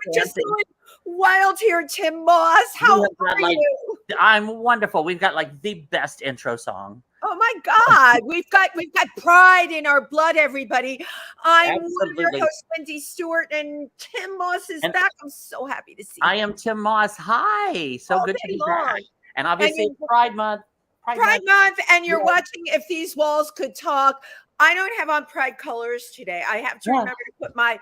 we're just going wild here, Tym Moss. How are you? I'm wonderful. We've got like the best intro song. Oh my God, we've got pride in our blood, everybody. I'm one of your hosts, Wendy Stuart, and Tym Moss is back. I'm so happy to see you. I am Tym Moss. Hi, so good to be back. And obviously, it's Pride Month. Pride Month, and you're watching If These Walls Could Talk. I don't have on pride colors today. I have to remember to put my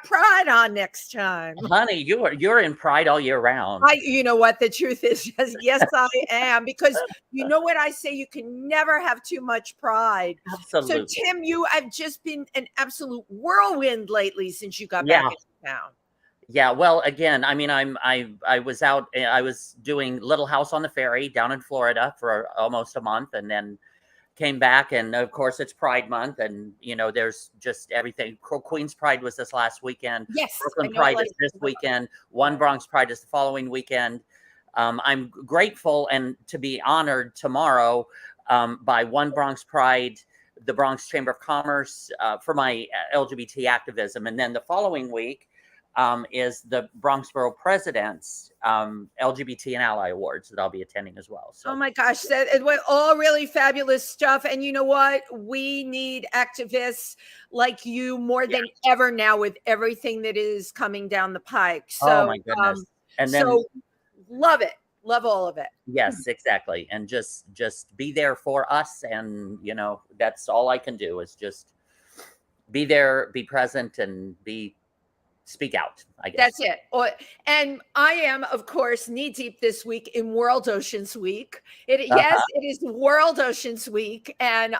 pride on next time. Honey, you're in pride all year round. You know what? The truth is, yes, I am. Because you know what I say, you can never have too much pride. Absolutely. So Tim, you have just been an absolute whirlwind lately since you got back into town. Yeah, well, again, I mean, I was out. I was doing Little House on the Ferry down in Florida for almost a month, and then came back, and of course it's Pride Month, and you know there's just everything. Queens Pride was this last weekend. Yes, Brooklyn Pride is this weekend. One Bronx Pride is the following weekend. I'm grateful and to be honored tomorrow by One Bronx Pride, the Bronx Chamber of Commerce, for my LGBT activism, and then the following week is the Bronx Borough President's LGBT and Ally Awards that I'll be attending as well. So. Oh my gosh, that was all really fabulous stuff. And you know what? We need activists like you more than ever now with everything that is coming down the pike. So, oh my goodness. And then love it. Love all of it. Yes, exactly. And just be there for us. And, you know, that's all I can do is just be there, be present, and speak out, I guess. That's it. And I am, of course, knee deep this week in World Oceans Week. Yes, it is World Oceans Week. And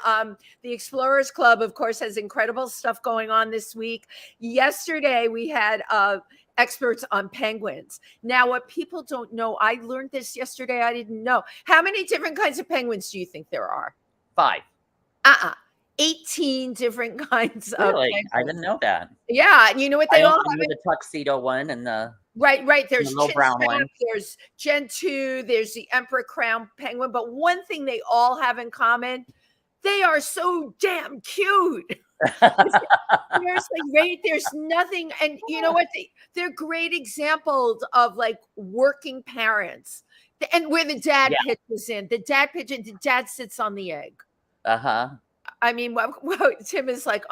the Explorers Club, of course, has incredible stuff going on this week. Yesterday, we had experts on penguins. Now, what people don't know, I learned this yesterday. I didn't know. How many different kinds of penguins do you think there are? 5. 18 different kinds of penguins. I didn't know that. Yeah, and you know what they all have? The tuxedo one and the right. There's the brown one. There's Gentoo. There's the Emperor Crown penguin. But one thing they all have in common: they are so damn cute. Seriously, right? There's nothing, and you know what? They're great examples of like working parents, and where the dad pitches in. The dad pitches. The dad sits on the egg. I mean, well, Tim is like,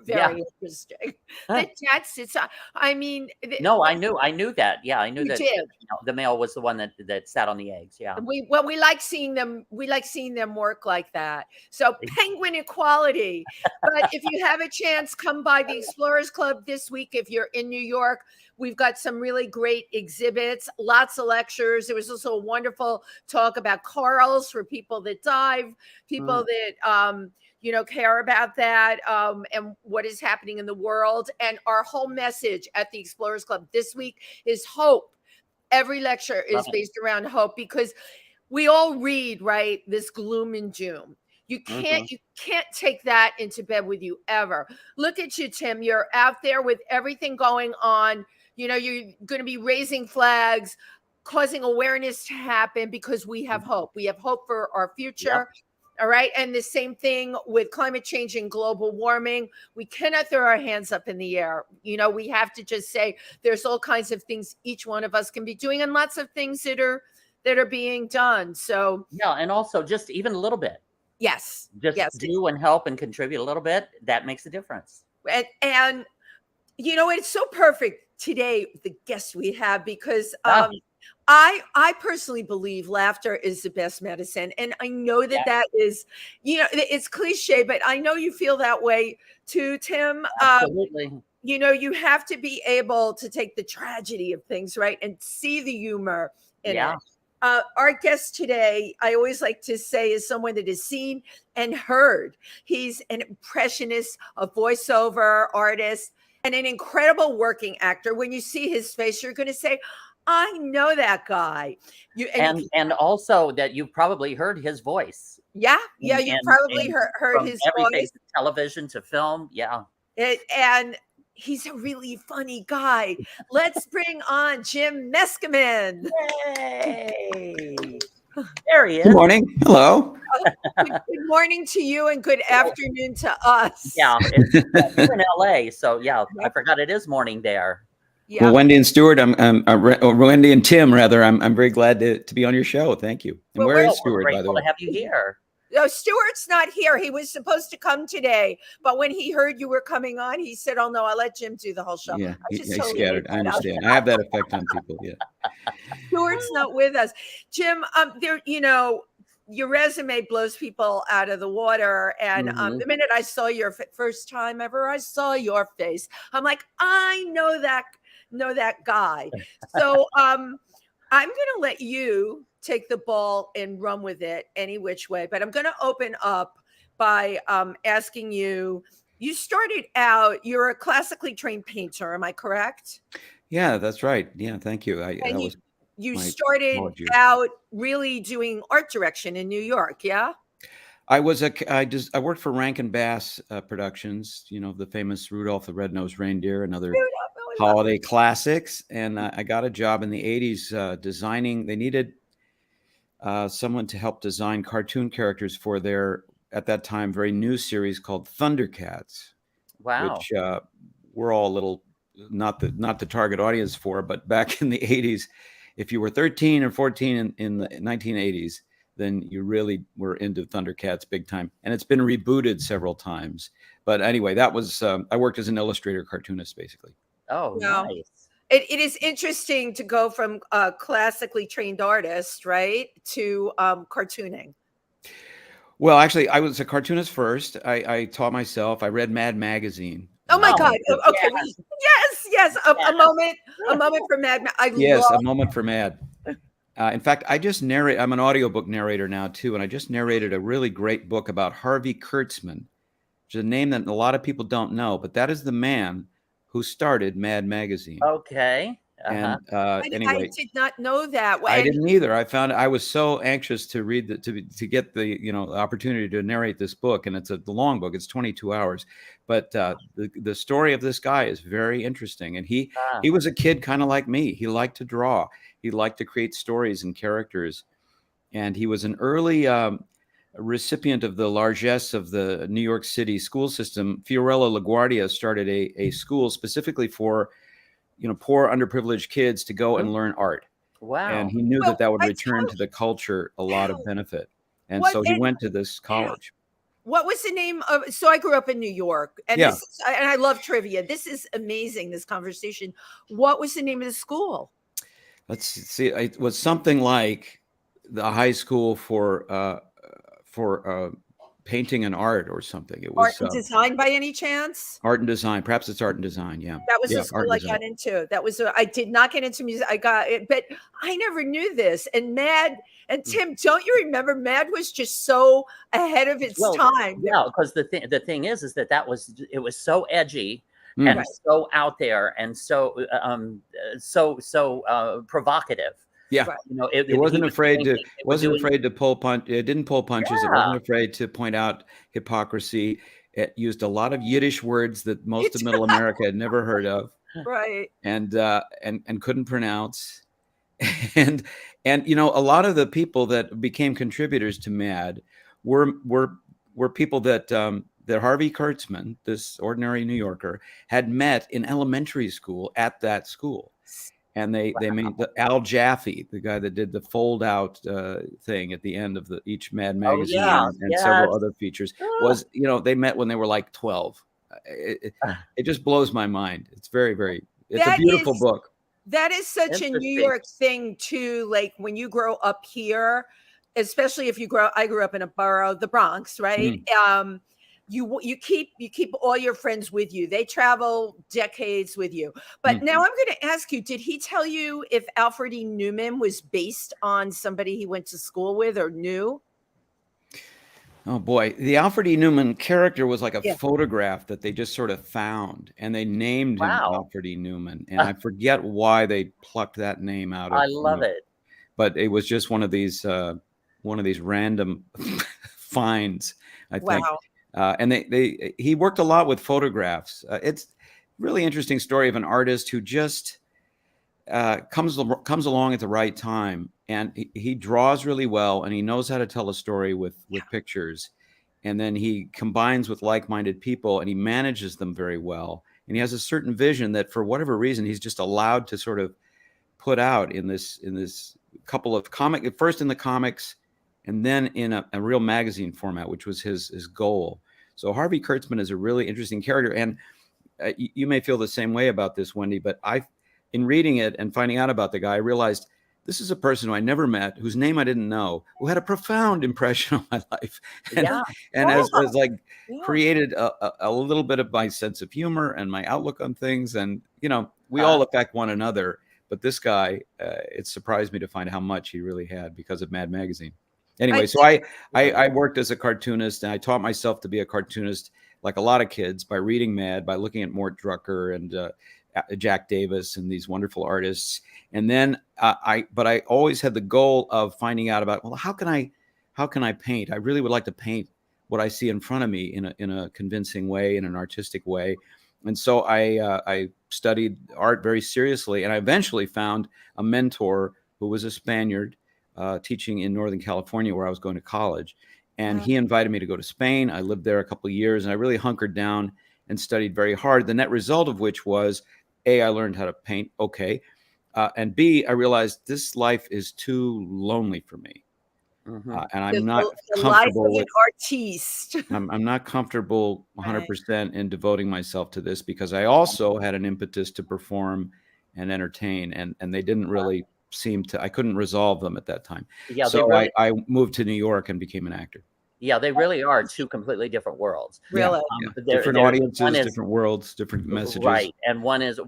very interesting. The dad sits on. I mean, no, I knew that. Yeah, I knew that. Did. You know, the male was the one that sat on the eggs. Yeah. We like seeing them. We like seeing them work like that. So penguin equality. But if you have a chance, come by the Explorers Club this week. If you're in New York, we've got some really great exhibits, lots of lectures. There was also a wonderful talk about corals for people that dive, people that care about that and what is happening in the world. And our whole message at the Explorers Club this week is hope. Every lecture is based around hope because we all read, right, this gloom and doom. You can't take that into bed with you ever. Look at you, Tim. You're out there with everything going on. You know, you're going to be raising flags, causing awareness to happen because we have hope. We have hope for our future. Yep. All right. And the same thing with climate change and global warming. We cannot throw our hands up in the air. You know, we have to just say there's all kinds of things each one of us can be doing and lots of things that are being done. So, yeah. And also just even a little bit. Yes. Just do and help and contribute a little bit. That makes a difference. And you know, it's so perfect today, the guest we have, because I personally believe laughter is the best medicine. And I know that is, you know, it's cliche, but I know you feel that way too, Tim. Absolutely. You know, you have to be able to take the tragedy of things, right, and see the humor in it. Our guest today, I always like to say, is someone that is seen and heard. He's an impressionist, a voiceover artist, and an incredible working actor. When you see his face, you're going to say, I know that guy. And also that you've probably heard his voice. Yeah, you probably heard his voice. Television to film, and he's a really funny guy. Let's bring on Jim Meskimen. Yay! There he is. Good morning. Hello. Good morning to you and good afternoon to us. Yeah, you're in LA, so I forgot it is morning there. Yeah. Well, Wendy and Stuart, or Wendy and Tim, rather, I'm very glad to be on your show. Thank you. And Well, where we're is Stuart, by the Grateful way? to have you here. No, Stuart's not here. He was supposed to come today, but when he heard you were coming on, he said, "Oh no, I'll let Jim do the whole show." Yeah, I just he's totally scattered. made I that up. understand. I have that effect on people. Yeah. Stuart's not with us. Jim, there, your resume blows people out of the water. And Mhm. the minute I saw your first time ever, I saw your face. I'm like, I know that guy. So I'm gonna let you take the ball and run with it any which way. But I'm gonna open up by asking you. You started out. You're a classically trained painter. Am I correct? Yeah, that's right. Yeah, thank you. That And was you my started college years. out really doing art direction in New York, yeah? I worked for Rankin Bass Productions, the famous Rudolph the Red-Nosed Reindeer and other Dude, I really love holiday classics. And I got a job in the 80s designing. They needed someone to help design cartoon characters for their, at that time, very new series called Thundercats, Wow. which we're all a little not the target audience for. But back in the 80s, if you were 13 or 14 in the 1980s, then you really were into Thundercats big time. And it's been rebooted several times. But anyway, that was I worked as an illustrator cartoonist, basically. Oh, Yeah. nice. It is interesting to go from a classically trained artist, right, to cartooning. Well, actually, I was a cartoonist first. I taught myself. I read Mad Magazine. Oh my Oh, God. Okay. Yes. A moment for Mad. Yes, a moment for Mad. In fact, I'm an audiobook narrator now too, and I just narrated a really great book about Harvey Kurtzman, which is a name that a lot of people don't know, but that is the man who started Mad Magazine. Okay. And I anyway, did not know that. I didn't either. I was so anxious to read to get the opportunity to narrate this book, and it's the long book. It's 22 hours, but the story of this guy is very interesting. And he was a kid kind of like me. He liked to draw. He liked to create stories and characters, and he was an early recipient of the largesse of the New York City school system. Fiorello LaGuardia started a school specifically for poor underprivileged kids to go and learn art. Wow. And he knew that would return to the culture a lot of benefit. And so he went to this college. What was the name of? So I grew up in New York, and Yeah. and I love trivia. This is amazing. This conversation. What was the name of the school? Let's see. It was something like the high school for painting and art or something. It was Art and design by any chance? Art and design. Perhaps it's art and design. Yeah. That was yeah, the school I got into. I did not get into music. I got it, but I never knew this. And Mad and Tim, don't you remember? Mad was just so ahead of its time. Yeah, because the thing is that it was so edgy and so out there and so provocative. Yeah, it wasn't afraid to pull punch. It didn't pull punches. It wasn't afraid to point out hypocrisy. It used a lot of Yiddish words that most of Middle America had never heard of, right? And couldn't pronounce. And a lot of the people that became contributors to Mad were people that Harvey Kurtzman, this ordinary New Yorker, had met in elementary school at that school. And they made Al Jaffe, the guy that did the fold out thing at the end of each Mad Magazine and several other features was, they met when they were like 12. It just blows my mind. It's very, very, it's a beautiful book. That is such a New York thing too. Like when you grow up here, especially if I grew up in a borough, the Bronx, right? You keep all your friends with you. They travel decades with you. But now I'm going to ask you, did he tell you if Alfred Newman was based on somebody he went to school with or knew? Oh boy, the Alfred Newman character was like a photograph that they just sort of found, and they named him Alfred Newman. And I forget why they plucked that name out of. I love it. But it was just one of these random finds, I think. Wow. And he worked a lot with photographs. It's a really interesting story of an artist who just comes along at the right time, and he draws really well, and he knows how to tell a story with pictures, and then he combines with like-minded people, and he manages them very well, and he has a certain vision that for whatever reason he's just allowed to sort of put out in this couple of first in the comics and then in a real magazine format, which was his goal. So Harvey Kurtzman is a really interesting character, and you may feel the same way about this, Wendy, but in reading it and finding out about the guy, I realized this is a person who I never met, whose name I didn't know, who had a profound impression on my life, and has like created a little bit of my sense of humor and my outlook on things. And we all affect one another, but this guy, it surprised me to find how much he really had because of Mad Magazine. Anyway, so I worked as a cartoonist, and I taught myself to be a cartoonist like a lot of kids by reading Mad, by looking at Mort Drucker and Jack Davis and these wonderful artists. And then but I always had the goal of finding out about, well, how can I paint? I really would like to paint what I see in front of me in a convincing way, in an artistic way. And so I studied art very seriously, and I eventually found a mentor who was a Spaniard teaching in Northern California, where I was going to college. And he invited me to go to Spain. I lived there a couple of years, and I really hunkered down and studied very hard. The net result of which was, A, I learned how to paint, okay. And B, I realized this life is too lonely for me. And I'm not comfortable with artiste. I'm not comfortable 100% in devoting myself to this, because I also had an impetus to perform and entertain, and they didn't really I couldn't resolve them at that time. Yeah, so I moved to New York and became an actor. Yeah, they really are two completely different worlds. Really, different audiences, different worlds, different messages. Right, and one is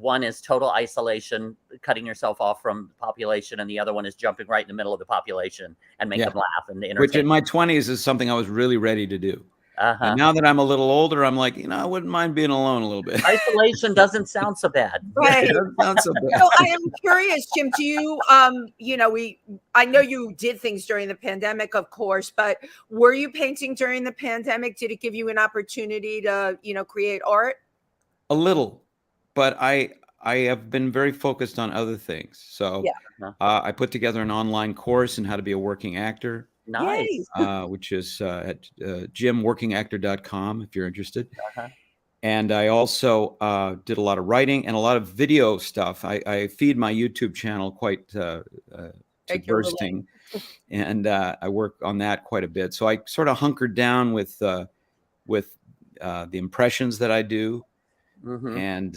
total isolation, cutting yourself off from the population, and the other one is jumping right in the middle of the population and make them laugh and entertain. Which in my 20s is something I was really ready to do. And now that I'm a little older, I'm like, I wouldn't mind being alone a little bit. Isolation doesn't sound so bad. Right. It doesn't sound so bad. So I am curious, Jim, do you, I know you did things during the pandemic, of course, but were you painting during the pandemic? Did it give you an opportunity to, create art? A little, but I have been very focused on other things. So I put together an online course on how to be a working actor. Nice. Which is at jimworkingactor.com if you're interested. And I also did a lot of writing and a lot of video stuff. I feed my YouTube channel quite to bursting, and I work on that quite a bit. So I sort of hunkered down with the impressions that I do, and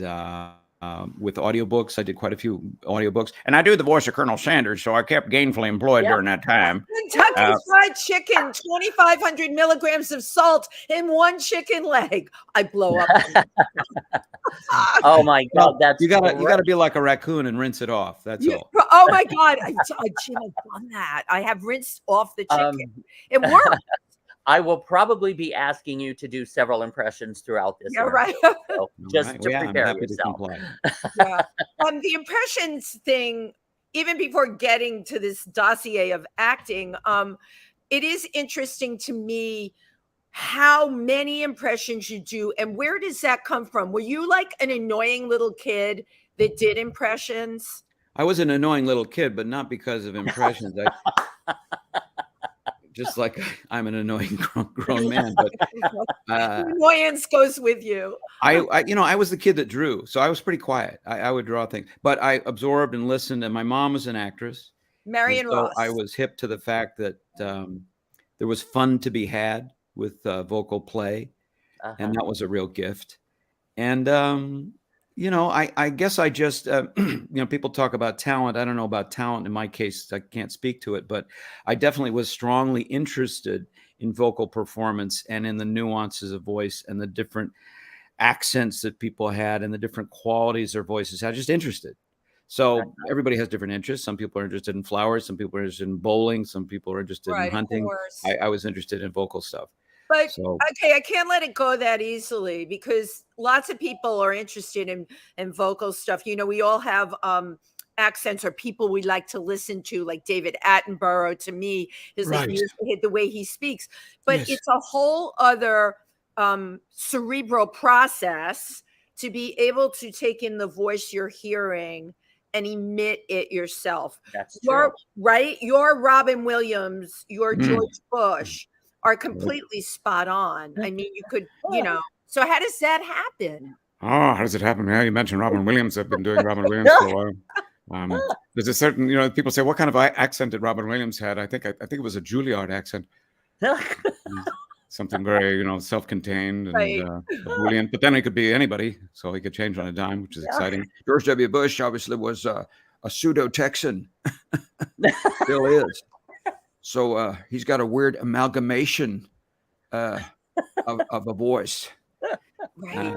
with audiobooks. I did quite a few audiobooks, and I do the voice of Colonel Sanders, so I kept gainfully employed during that time. Kentucky Fried Chicken, 2,500 milligrams of salt in one chicken leg. I blow up. Oh my God, that's you gotta be like a raccoon and rinse it off. That's all. Oh my God, Jim, I've done that. I have rinsed off the chicken. It works. I will probably be asking you to do several impressions throughout this. Yeah, right. So just to prepare yourself. The impressions thing, even before getting to this dossier of acting, it is interesting to me how many impressions you do, and where does that come from? Were you like an annoying little kid that did impressions? I was an annoying little kid, but not because of impressions. Just like I'm an annoying grown man, but annoyance goes with you. I was the kid that drew, so I was pretty quiet. I would draw things, but I absorbed and listened. And my mom was an actress, Marion Ross. I was hip to the fact that there was fun to be had with vocal play, and that was a real gift. And I guess I just, people talk about talent. I don't know about talent. In my case, I can't speak to it, but I definitely was strongly interested in vocal performance and in the nuances of voice and the different accents that people had and the different qualities their voices had. Just interested. So everybody has different interests. Some people are interested in flowers. Some people are interested in bowling. Some people are interested in hunting. I was interested in vocal stuff. But okay, I can't let it go that easily, because lots of people are interested in vocal stuff. We all have accents or people we like to listen to, like David Attenborough. To me, is like the way he speaks. But it's a whole other cerebral process to be able to take in the voice you're hearing and emit it yourself. That's true. You're Robin Williams, you're George Bush. Are completely spot on. I mean, you could, so how does that happen? Oh, how does it happen? Yeah, you mentioned Robin Williams. I've been doing Robin Williams for a while. There's a certain, people say, what kind of accent did Robin Williams had? I think it was a Juilliard accent. Something very, self-contained and Right. ebullient. But then he could be anybody, so he could change on a dime, which is exciting. George W. Bush obviously was a pseudo-Texan. Still is. So he's got a weird amalgamation of a voice. Right.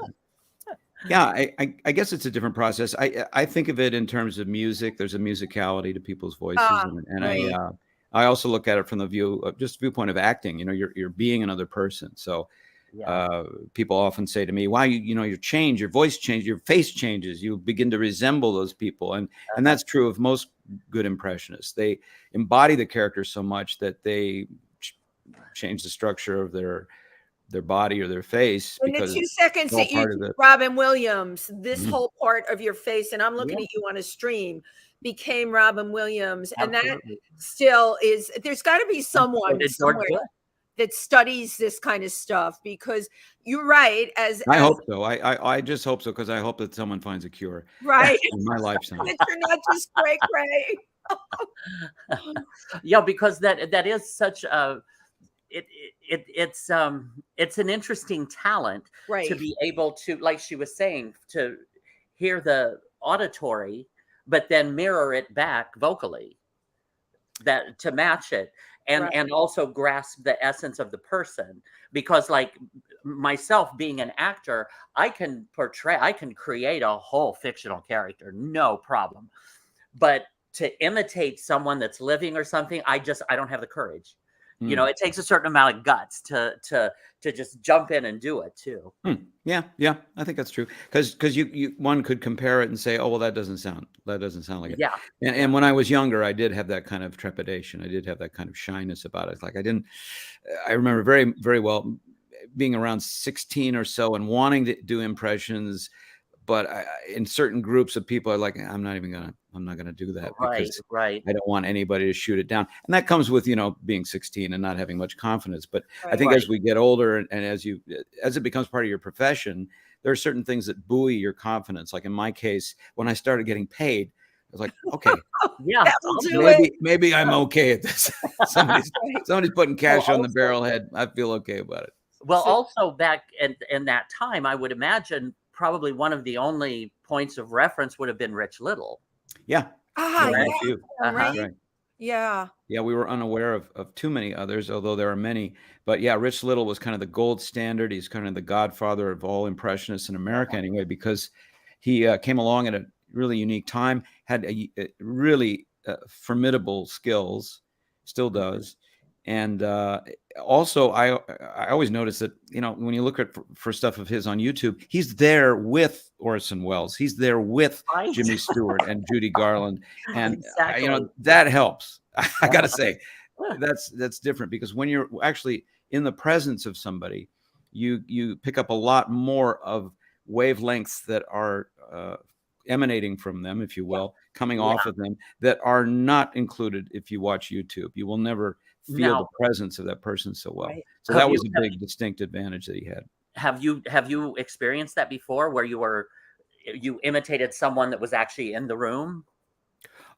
Yeah, I guess it's a different process. I think of it in terms of music. There's a musicality to people's voices, and right. I also look at it from the viewpoint of acting. You're being another person. So people often say to me, "Why you change, your voice changes, your face changes, you begin to resemble those people," and that's true of most good impressionists. They embody the character so much that they change the structure of their body or their face. In the because 2 seconds that you did Robin Williams, this whole part of your face, and I'm looking at you on a stream, became Robin Williams. Absolutely. And that still is, there's got to be someone somewhere that studies this kind of stuff, because you're right. I hope so. I just hope so, because I hope that someone finds a cure. Right. In my lifetime. That you're not just cray. Yeah, because that is such a it's an interesting talent, right, to be able to, like she was saying, to hear the auditory but then mirror it back vocally, that to match it, and also grasp the essence of the person. Because like myself being an actor, I can create a whole fictional character, no problem. But to imitate someone that's living or something, I don't have the courage. It takes a certain amount of guts to just jump in and do it too. Yeah, I think that's true. Because one could compare it and say, oh well, that doesn't sound like it. Yeah. And when I was younger, I did have that kind of trepidation. I did have that kind of shyness about it. Like I remember very, very well being around 16 or so and wanting to do impressions, but in certain groups of people are like, I'm not gonna do that, because I don't want anybody to shoot it down. And that comes with being 16 and not having much confidence. But I think as we get older and as it becomes part of your profession, there are certain things that buoy your confidence. Like in my case, when I started getting paid, I was like, okay, maybe I'm okay at this. somebody's putting cash on the barrelhead. I feel okay about it. Well, also back in that time, I would imagine probably one of the only points of reference would have been Rich Little. Yeah. Right. Yeah. Yeah, we were unaware of too many others, although there are many. But yeah, Rich Little was kind of the gold standard. He's kind of the godfather of all impressionists in America anyway, because he came along at a really unique time, had a really formidable skills, still does. And also, I always notice that, when you look at for stuff of his on YouTube, he's there with Orson Welles. He's there with Jimmy Stewart and Judy Garland. And, that helps. I got to say, that's different, because when you're actually in the presence of somebody, you pick up a lot more of wavelengths that are emanating from them, if you will, coming off of them, that are not included if you watch YouTube. You will never feel the presence of that person so well. So that was a big distinct advantage that he had. Have you experienced that before, where you imitated someone that was actually in the room?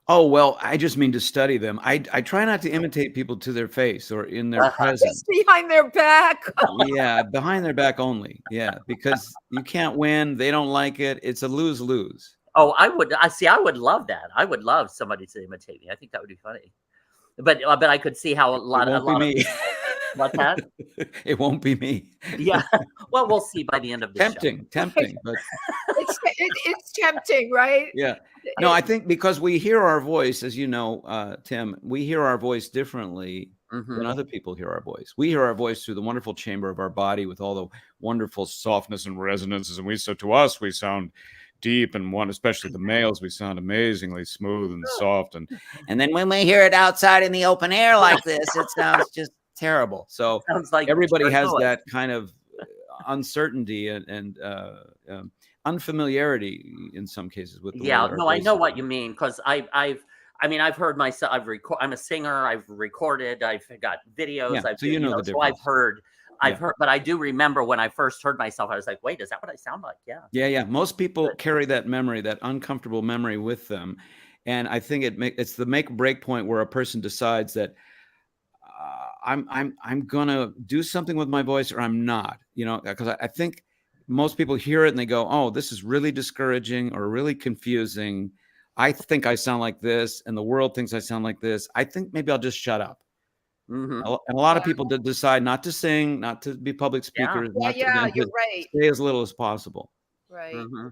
Oh, well, I just mean to study them. I try not to imitate people to their face or in their presence. Just behind their back. Yeah, behind their back only. Yeah, because you can't win. They don't like it. It's a lose-lose. Oh, I would love that. I would love somebody to imitate me. I think that would be funny. But I could see how a lot of what's that? It won't be me. Yeah. Well, we'll see by the end of the show. Tempting, but it's tempting, right? Yeah. No, I think because we hear our voice, as you know, Tim, we hear our voice differently than other people hear our voice. We hear our voice through the wonderful chamber of our body with all the wonderful softness and resonances, and so to us we sound deep, and especially the males, we sound amazingly smooth and soft, and then when we hear it outside in the open air like this, it sounds just terrible. So sounds like everybody has that kind of uncertainty and unfamiliarity in some cases with the I know what you mean, because I've heard myself. I'm a singer. I've recorded. I've got videos. So the difference. So I've heard I've heard, but I do remember when I first heard myself, I was like, wait, is that what I sound like? Yeah. Yeah. Most people carry that memory, that uncomfortable memory with them. And I think it's the make or break point where a person decides that I'm gonna do something with my voice or I'm not, because I think most people hear it and they go, oh, this is really discouraging or really confusing. I think I sound like this and the world thinks I sound like this. I think maybe I'll just shut up. Mm-hmm. And a lot of people did decide not to sing, not to be public speakers, you're right. stay as little as possible. Right. Mm-hmm.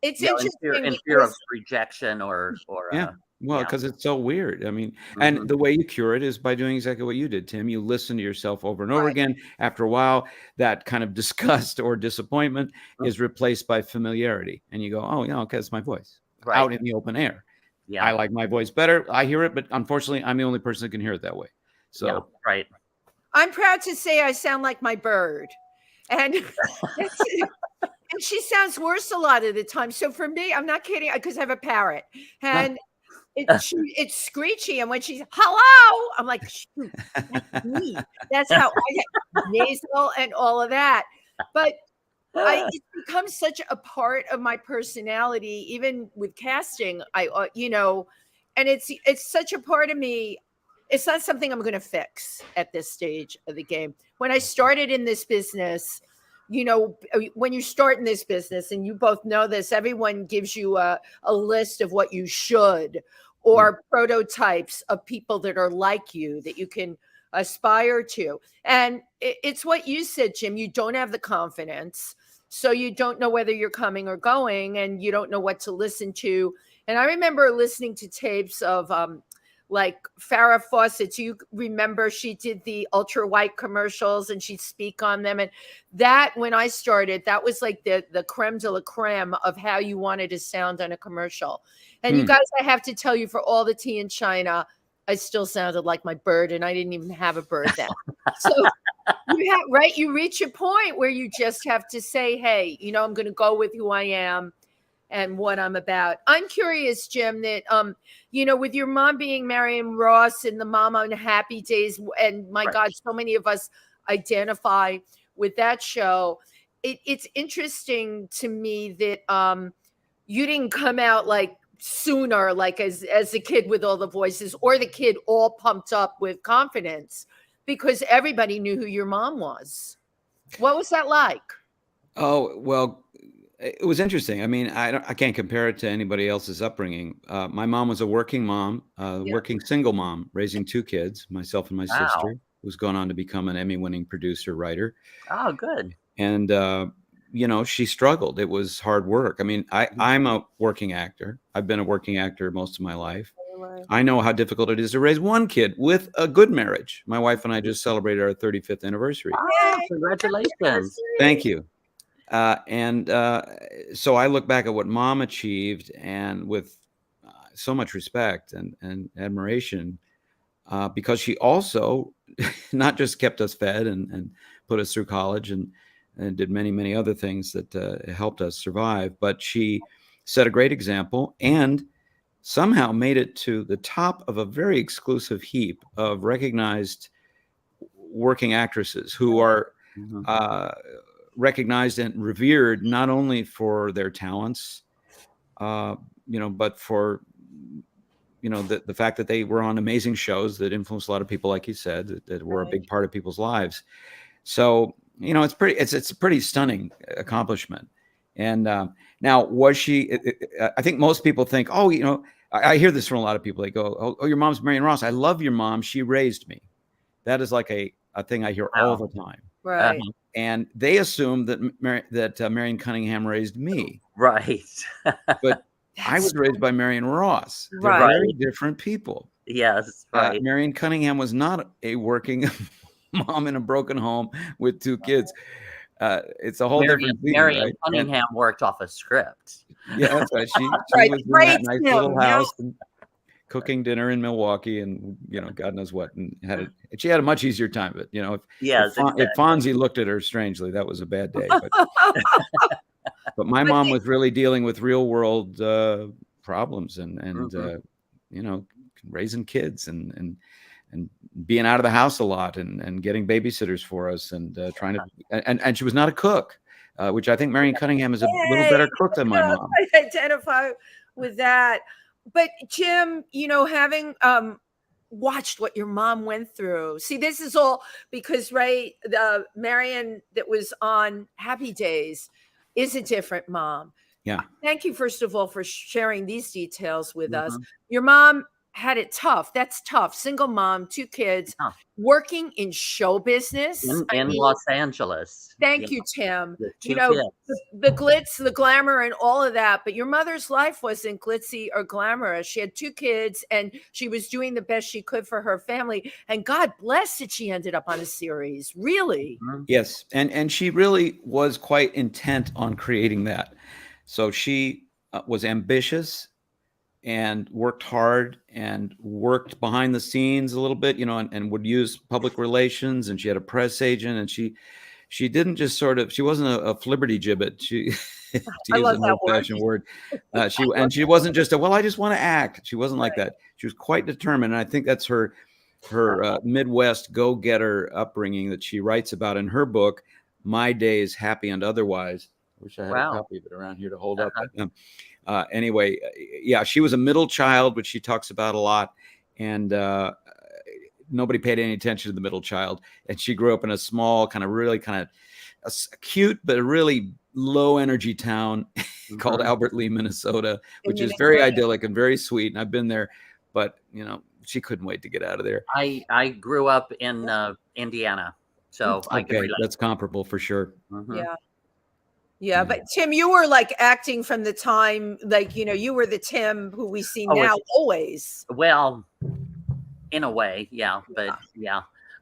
It's interesting in fear of rejection or because it's so weird. I mean, Mm-hmm. and the way you cure it is by doing exactly what you did, Tim. You listen to yourself over and over again. After a while, that kind of disgust or disappointment is replaced by familiarity. And you go, oh, yeah, okay, it's my voice out in the open air. Yeah. I like my voice better. I hear it, but unfortunately, I'm the only person that can hear it that way. So, right. I'm proud to say I sound like my bird. And and she sounds worse a lot of the time. So for me, I'm not kidding, because I have a parrot, and it's screechy. And when she's hello, I'm like, shoot, that's me. That's how I get nasal and all of that. But it's become such a part of my personality, even with casting. And it's such a part of me. It's not something I'm going to fix at this stage of the game. When I started in this business, when you start in this business, and you both know this, everyone gives you a list of what you should, or prototypes of people that are like you that you can aspire to. And it's what you said, Jim. You don't have the confidence, so you don't know whether you're coming or going, and you don't know what to listen to. And I remember listening to tapes of like Farrah Fawcett. You remember she did the ultra white commercials and she'd speak on them. And that, when I started, that was like the creme de la creme of how you wanted to sound on a commercial. And you guys, I have to tell you, for all the tea in China, I still sounded like my bird, and I didn't even have a bird then. So you reach a point where you just have to say, hey, I'm going to go with who I am and what I'm about. I'm curious, Jim, that, with your mom being Marion Ross and the Mom on Happy Days, and my God, so many of us identify with that show. It's interesting to me that you didn't come out like sooner, like as a kid with all the voices, or the kid all pumped up with confidence, because everybody knew who your mom was. What was that like? Oh, well, it was interesting. I mean, I can't compare it to anybody else's upbringing. My mom was a working mom, working single mom, raising 2 kids, myself and my sister, who's gone on to become an Emmy-winning producer, writer. Oh, good. And, she struggled. It was hard work. I mean, I'm a working actor. I've been a working actor most of my life. I know how difficult it is to raise 1 kid with a good marriage. My wife and I just celebrated our 35th anniversary. Oh, congratulations. Thank you. So I look back at what Mom achieved, and with so much respect and admiration, because she also not just kept us fed and put us through college and did many, many other things that helped us survive, but she set a great example and somehow made it to the top of a very exclusive heap of recognized working actresses who are recognized and revered not only for their talents, but for, the fact that they were on amazing shows that influenced a lot of people, like you said, that were a big part of people's lives. So, it's a pretty stunning accomplishment. And now, was she? I think most people think, I hear this from a lot of people. They go, "Oh, your mom's Marion Ross. I love your mom. She raised me." That is like a thing I hear all the time. Right. And they assume that Marion Cunningham raised me. Right. But I was raised by Marion Ross. They're very different people. Yes. Right. Marion Cunningham was not a working mom in a broken home with 2 kids. It's a whole different thing. Marion Cunningham worked off a script. Yeah, that's right. She was in that nice little house and cooking dinner in Milwaukee, and God knows what, and she had a much easier time. But if Fonzie looked at her strangely, that was a bad day. But my mom was really dealing with real world problems and raising kids and being out of the house a lot and getting babysitters for us and trying to, and she was not a cook, which I think Marion Cunningham is a little better cook than my mom. I identify with that. But Jim, having watched what your mom went through. See, this is all because, right, the Marion that was on Happy Days is a different mom. Yeah. Thank you, first of all, for sharing these details with us. Your mom had it tough. That's tough. Single mom, 2 kids, working in show business. In Los Angeles. Thank you, Tim. Kids. The glitz, the glamour, and all of that. But your mother's life wasn't glitzy or glamorous. She had 2 kids, and she was doing the best she could for her family. And God bless that she ended up on a series. Really? Yes. And she really was quite intent on creating that. So she was ambitious and worked hard and worked behind the scenes a little bit, and would use public relations, and she had a press agent, and she didn't just she wasn't a flibbertigibbet. She, to use an old-fashioned word, she wasn't just I just want to act. She wasn't like that. She was quite determined. And I think that's her Midwest go-getter upbringing that she writes about in her book, My Days, Happy and Otherwise. I wish I had a copy of it around here to hold up. Anyway, yeah, she was a middle child, which she talks about a lot. And nobody paid any attention to the middle child. And she grew up in a small, really cute, but a really low energy town called Albert Lee, Minnesota, which is very idyllic and very sweet. And I've been there, but she couldn't wait to get out of there. I grew up in Indiana, so I can relate. That's comparable for sure. Yeah, but Tim, you were acting from the time, you were the Tim who we see now always. Well, in a way,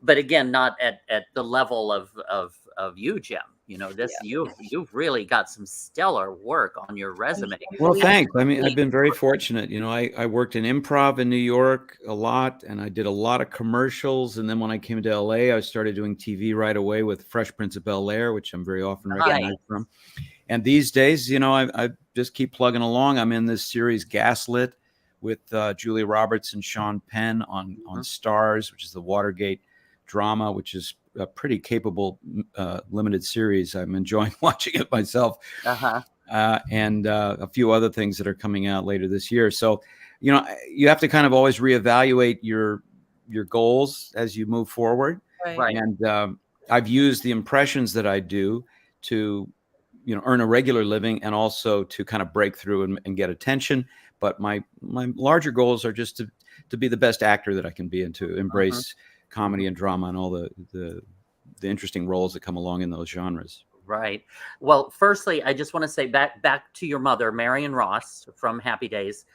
but again, not at the level of you, Jim. You've really got some stellar work on your resume. Well, thanks. I mean, I've been very fortunate. I worked in improv in New York a lot, and I did a lot of commercials. And then when I came to LA, I started doing TV right away with Fresh Prince of Bel-Air, which I'm very often recognized from. And these days, I just keep plugging along. I'm in this series Gaslit with Julia Roberts and Sean Penn on Stars, which is the Watergate drama, which is a pretty capable limited series. I'm enjoying watching it myself. And a few other things that are coming out later this year. So, you have to kind of always reevaluate your goals as you move forward. Right. And I've used the impressions that I do to, earn a regular living and also to kind of break through and get attention. But my larger goals are just to be the best actor that I can be and to embrace comedy and drama and all the interesting roles that come along in those genres. Right. Well, firstly, I just want to say back to your mother, Marion Ross from Happy Days.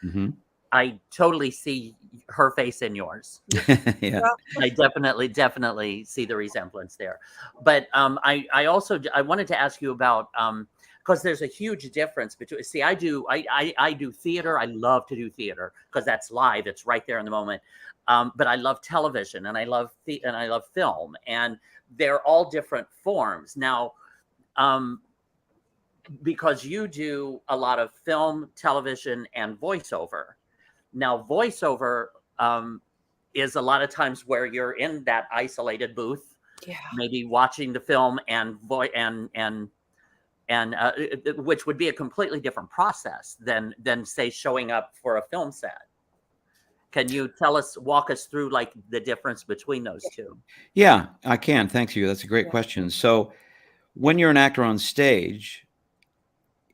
I totally see her face in yours. Yeah. I definitely see the resemblance there. But I also wanted to ask you about because there's a huge difference between. See, I do theater. I love to do theater because that's live. It's right there in the moment. But I love television and I love film, and they're all different forms now. Because you do a lot of film, television, and voiceover. Now, voiceover is a lot of times where you're in that isolated booth, maybe watching the film and which would be a completely different process than say showing up for a film set. Can you walk us through the difference between those two? Yeah, I can. Thank you. That's a great question. So when you're an actor on stage,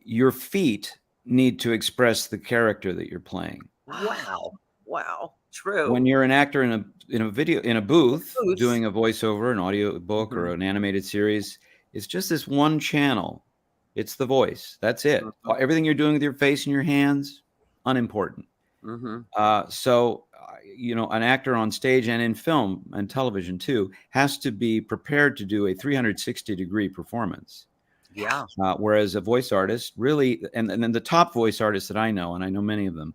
your feet need to express the character that you're playing. Wow. True. When you're an actor in a booth doing a voiceover, an audio book or an animated series, it's just this one channel. It's the voice. That's it. Everything you're doing with your face and your hands, unimportant. So, an actor on stage and in film and television too has to be prepared to do a 360-degree performance. Yeah. Whereas a voice artist really, and then the top voice artists that I know, and I know many of them,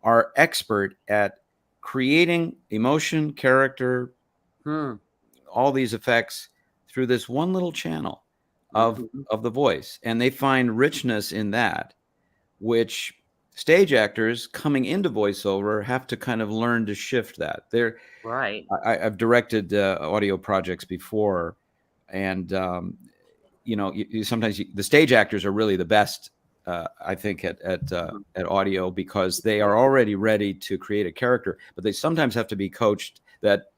are expert at creating emotion, character, all these effects through this one little channel of the voice. And they find richness in that, which stage actors coming into voiceover have to kind of learn to shift that. Right. I've directed audio projects before, and sometimes the stage actors are really the best, I think, at audio, because they are already ready to create a character, but they sometimes have to be coached that,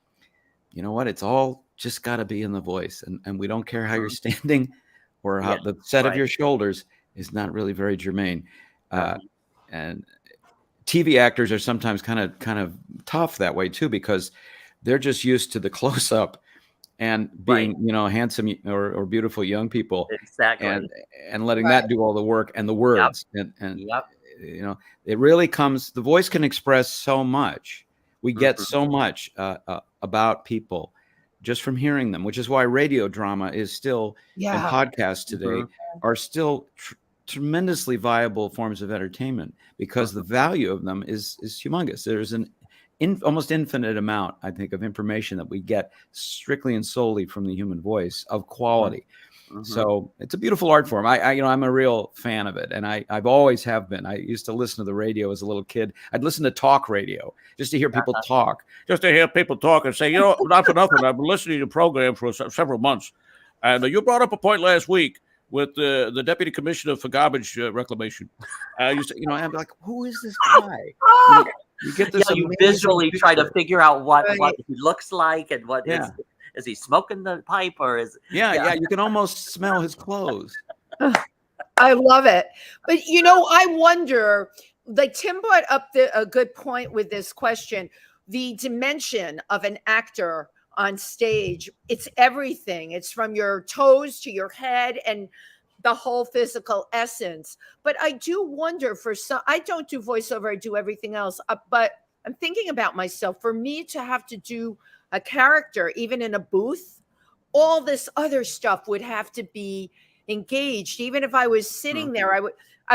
you know what, it's all just got to be in the voice, and we don't care how you're standing or how the set of your shoulders is not really very germane. And TV actors are sometimes kind of tough that way too, because they're just used to the close up and being, handsome or beautiful young people, Exactly, and letting that do all the work and the words, and it really comes. The voice can express so much. We get so much about people just from hearing them, which is why radio drama is still, and podcasts today are still tremendously viable forms of entertainment, because the value of them is humongous. There's an almost infinite amount, I think, of information that we get strictly and solely from the human voice of quality. So it's a beautiful art form. I'm a real fan of it, and I've always have been. I used to listen to the radio as a little kid. I'd listen to talk radio just to hear people talk, and say, not for nothing, I've been listening to the program for several months, and you brought up a point last week with the deputy commissioner for garbage reclamation. I'm like, who is this guy? You get this. You visually try to figure out what he looks like, and what is he smoking the pipe, or is you can almost smell his clothes. I love it. But I wonder, like Tim brought up a good point with this question, the dimension of an actor on stage. It's everything. It's from your toes to your head and the whole physical essence. But I do wonder, for some, I don't do voiceover, I do everything else. But I'm thinking about myself, for me to have to do a character, even in a booth, all this other stuff would have to be engaged. Even if I was sitting there, I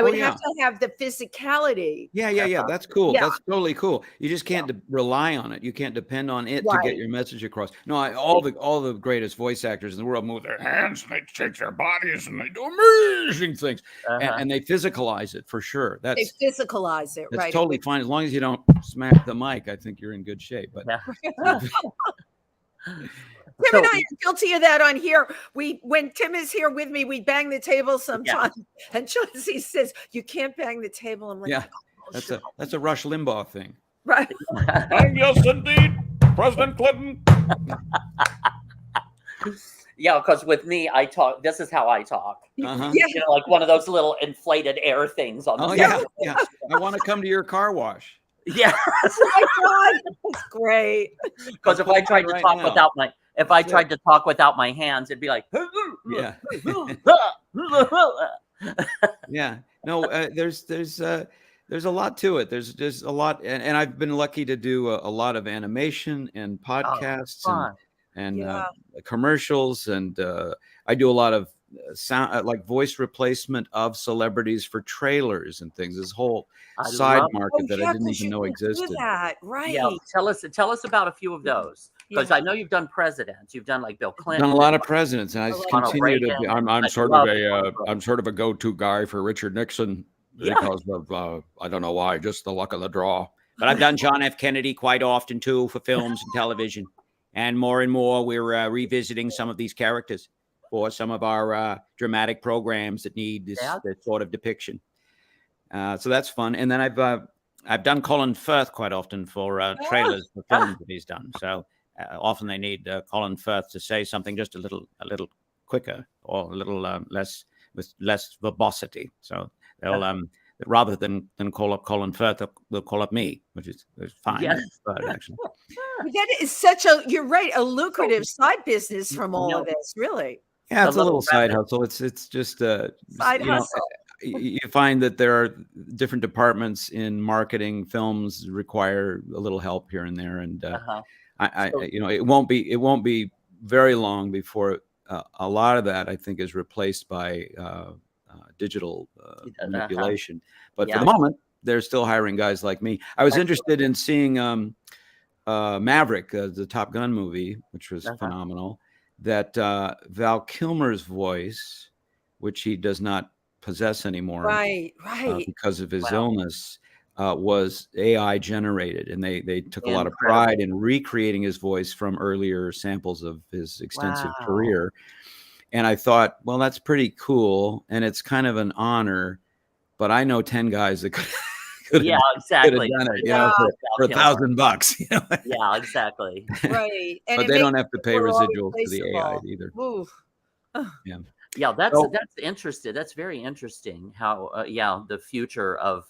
would have to have the physicality. Yeah. That's cool. Yeah. That's totally cool. You just can't rely on it. You can't depend on it to get your message across. No, all the greatest voice actors in the world move their hands and they shake their bodies and they do amazing things, and they physicalize it for sure. They physicalize it. That's right. totally fine, as long as you don't smack the mic. I think you're in good shape. But. Tim and I are guilty of that on here. When Tim is here with me, we bang the table sometimes. And Chauncey says, "You can't bang the table." I'm like, that's a Rush Limbaugh thing. Right. Yes, indeed. President Clinton. Because with me, I talk. This is how I talk. Like one of those little inflated air things on the yeah. I want to come to your car wash. Yeah. Oh my God, that's great. Because if I tried to talk without my tried to talk without my hands, it'd be like, No, there's a lot to it. There's a lot, and I've been lucky to do a lot of animation and podcasts and commercials, and I do a lot of sound, like voice replacement of celebrities for trailers and things. This whole side market that I didn't even know existed. Right. Yeah. Tell us about a few of those, because I know you've done presidents. You've done like Bill Clinton. Done a lot of presidents, and I continue to. I'm sort of a go-to guy for Richard Nixon because of I don't know why, just the luck of the draw. But I've done John F. Kennedy quite often too, for films and television, and more we're revisiting some of these characters for some of our dramatic programs that need this sort of depiction. So that's fun. And then I've done Colin Firth quite often for trailers for films that he's done. So often they need Colin Firth to say something just a little quicker, or a little less, with less verbosity. So they'll rather than call up Colin Firth, they'll call up me, which is fine. Yes. Actually. That is you're right, a lucrative side business from all of this, really. Yeah, it's a little side hustle. It's just side hustle. You find that there are different departments in marketing. Films require a little help here and there, and it won't be very long before a lot of that, I think, is replaced by digital manipulation. But for the moment, they're still hiring guys like me. I was interested in seeing Maverick, the Top Gun movie, which was phenomenal. That Val Kilmer's voice, which he does not possess anymore, Right, right. because of his Wow. illness, was AI generated, and they took a lot of Incredible. pride in recreating his voice from earlier samples of his extensive Wow. career. And I thought, well, that's pretty cool, and it's kind of an honor. But I know 10 guys that could Yeah, have exactly. done it, Yeah. for $1,000, you know. Yeah, exactly. Right. And But it they makes don't have to pay people always residuals to the AI replaceable. either. Ooh. Yeah, that's So- interesting. That's very interesting. How the future of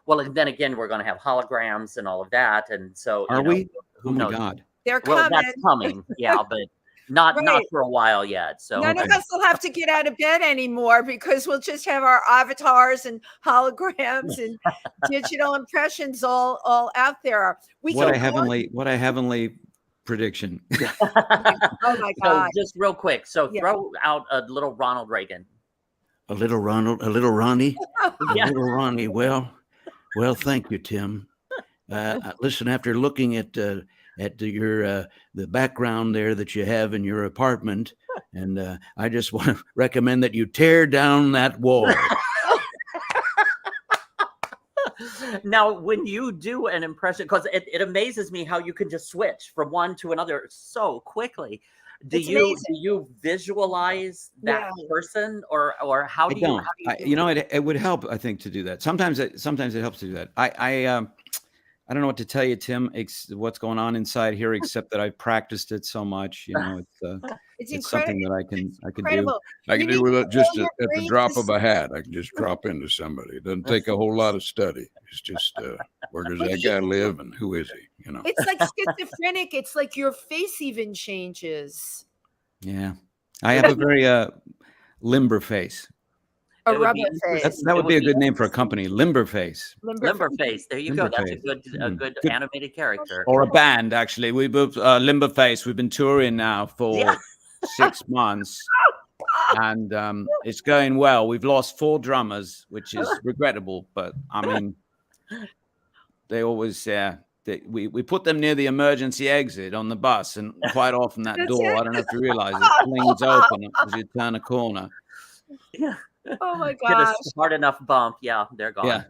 well, and then again, we're going to have holograms and all of that, and so Are we? Who Oh my knows? God. They're Well, coming. that's coming. Yeah, but not Right. for a while yet. So None of us will have to get out of bed anymore because we'll just have our avatars and holograms and digital impressions all out there. What a heavenly prediction. Oh my So God. just real quick, so Yeah. throw out a little Ronald Reagan. A little Ronald, a little Ronnie, Yeah. a little Ronnie. Well, thank you, Tim. Listen, after looking at your the background there that you have in your apartment, and I just want to recommend that you tear down that wall. Now, when you do an impression, because it amazes me how you can just switch from one to another so quickly. Do It's you amazing. do you visualize that Yeah. person, or how I do you? don't. How do you do You know, it would help, I think, to do that. Sometimes it helps to do that. I don't know what to tell you, Tim. What's going on inside here, except that I've practiced it so much. You know, It's it's something incredible. that I can do. Incredible. I can You do need with to it just fill your at the brain drop to of a hat. I can just drop into somebody. It doesn't take a whole lot of study. It's just where does that guy live and who is he? You know. It's like schizophrenic. It's like your face even changes. Yeah, I have a very limber face. A It would rubber be face. That would be a good name for a company, Limber Face, Limber face. There you go. Limber That's face. a good Good. animated character. or a band. Actually, we both Limber Face. We've been touring now for Yeah. 6 months, and it's going well. We've lost 4 drummers, which is regrettable, but I mean, they always we put them near the emergency exit on the bus, and quite often that That's door, it. I don't know if you realize, it flings open as you turn a corner. Yeah. Oh my Get a gosh. hard enough bump. Yeah, they're gone. Yeah.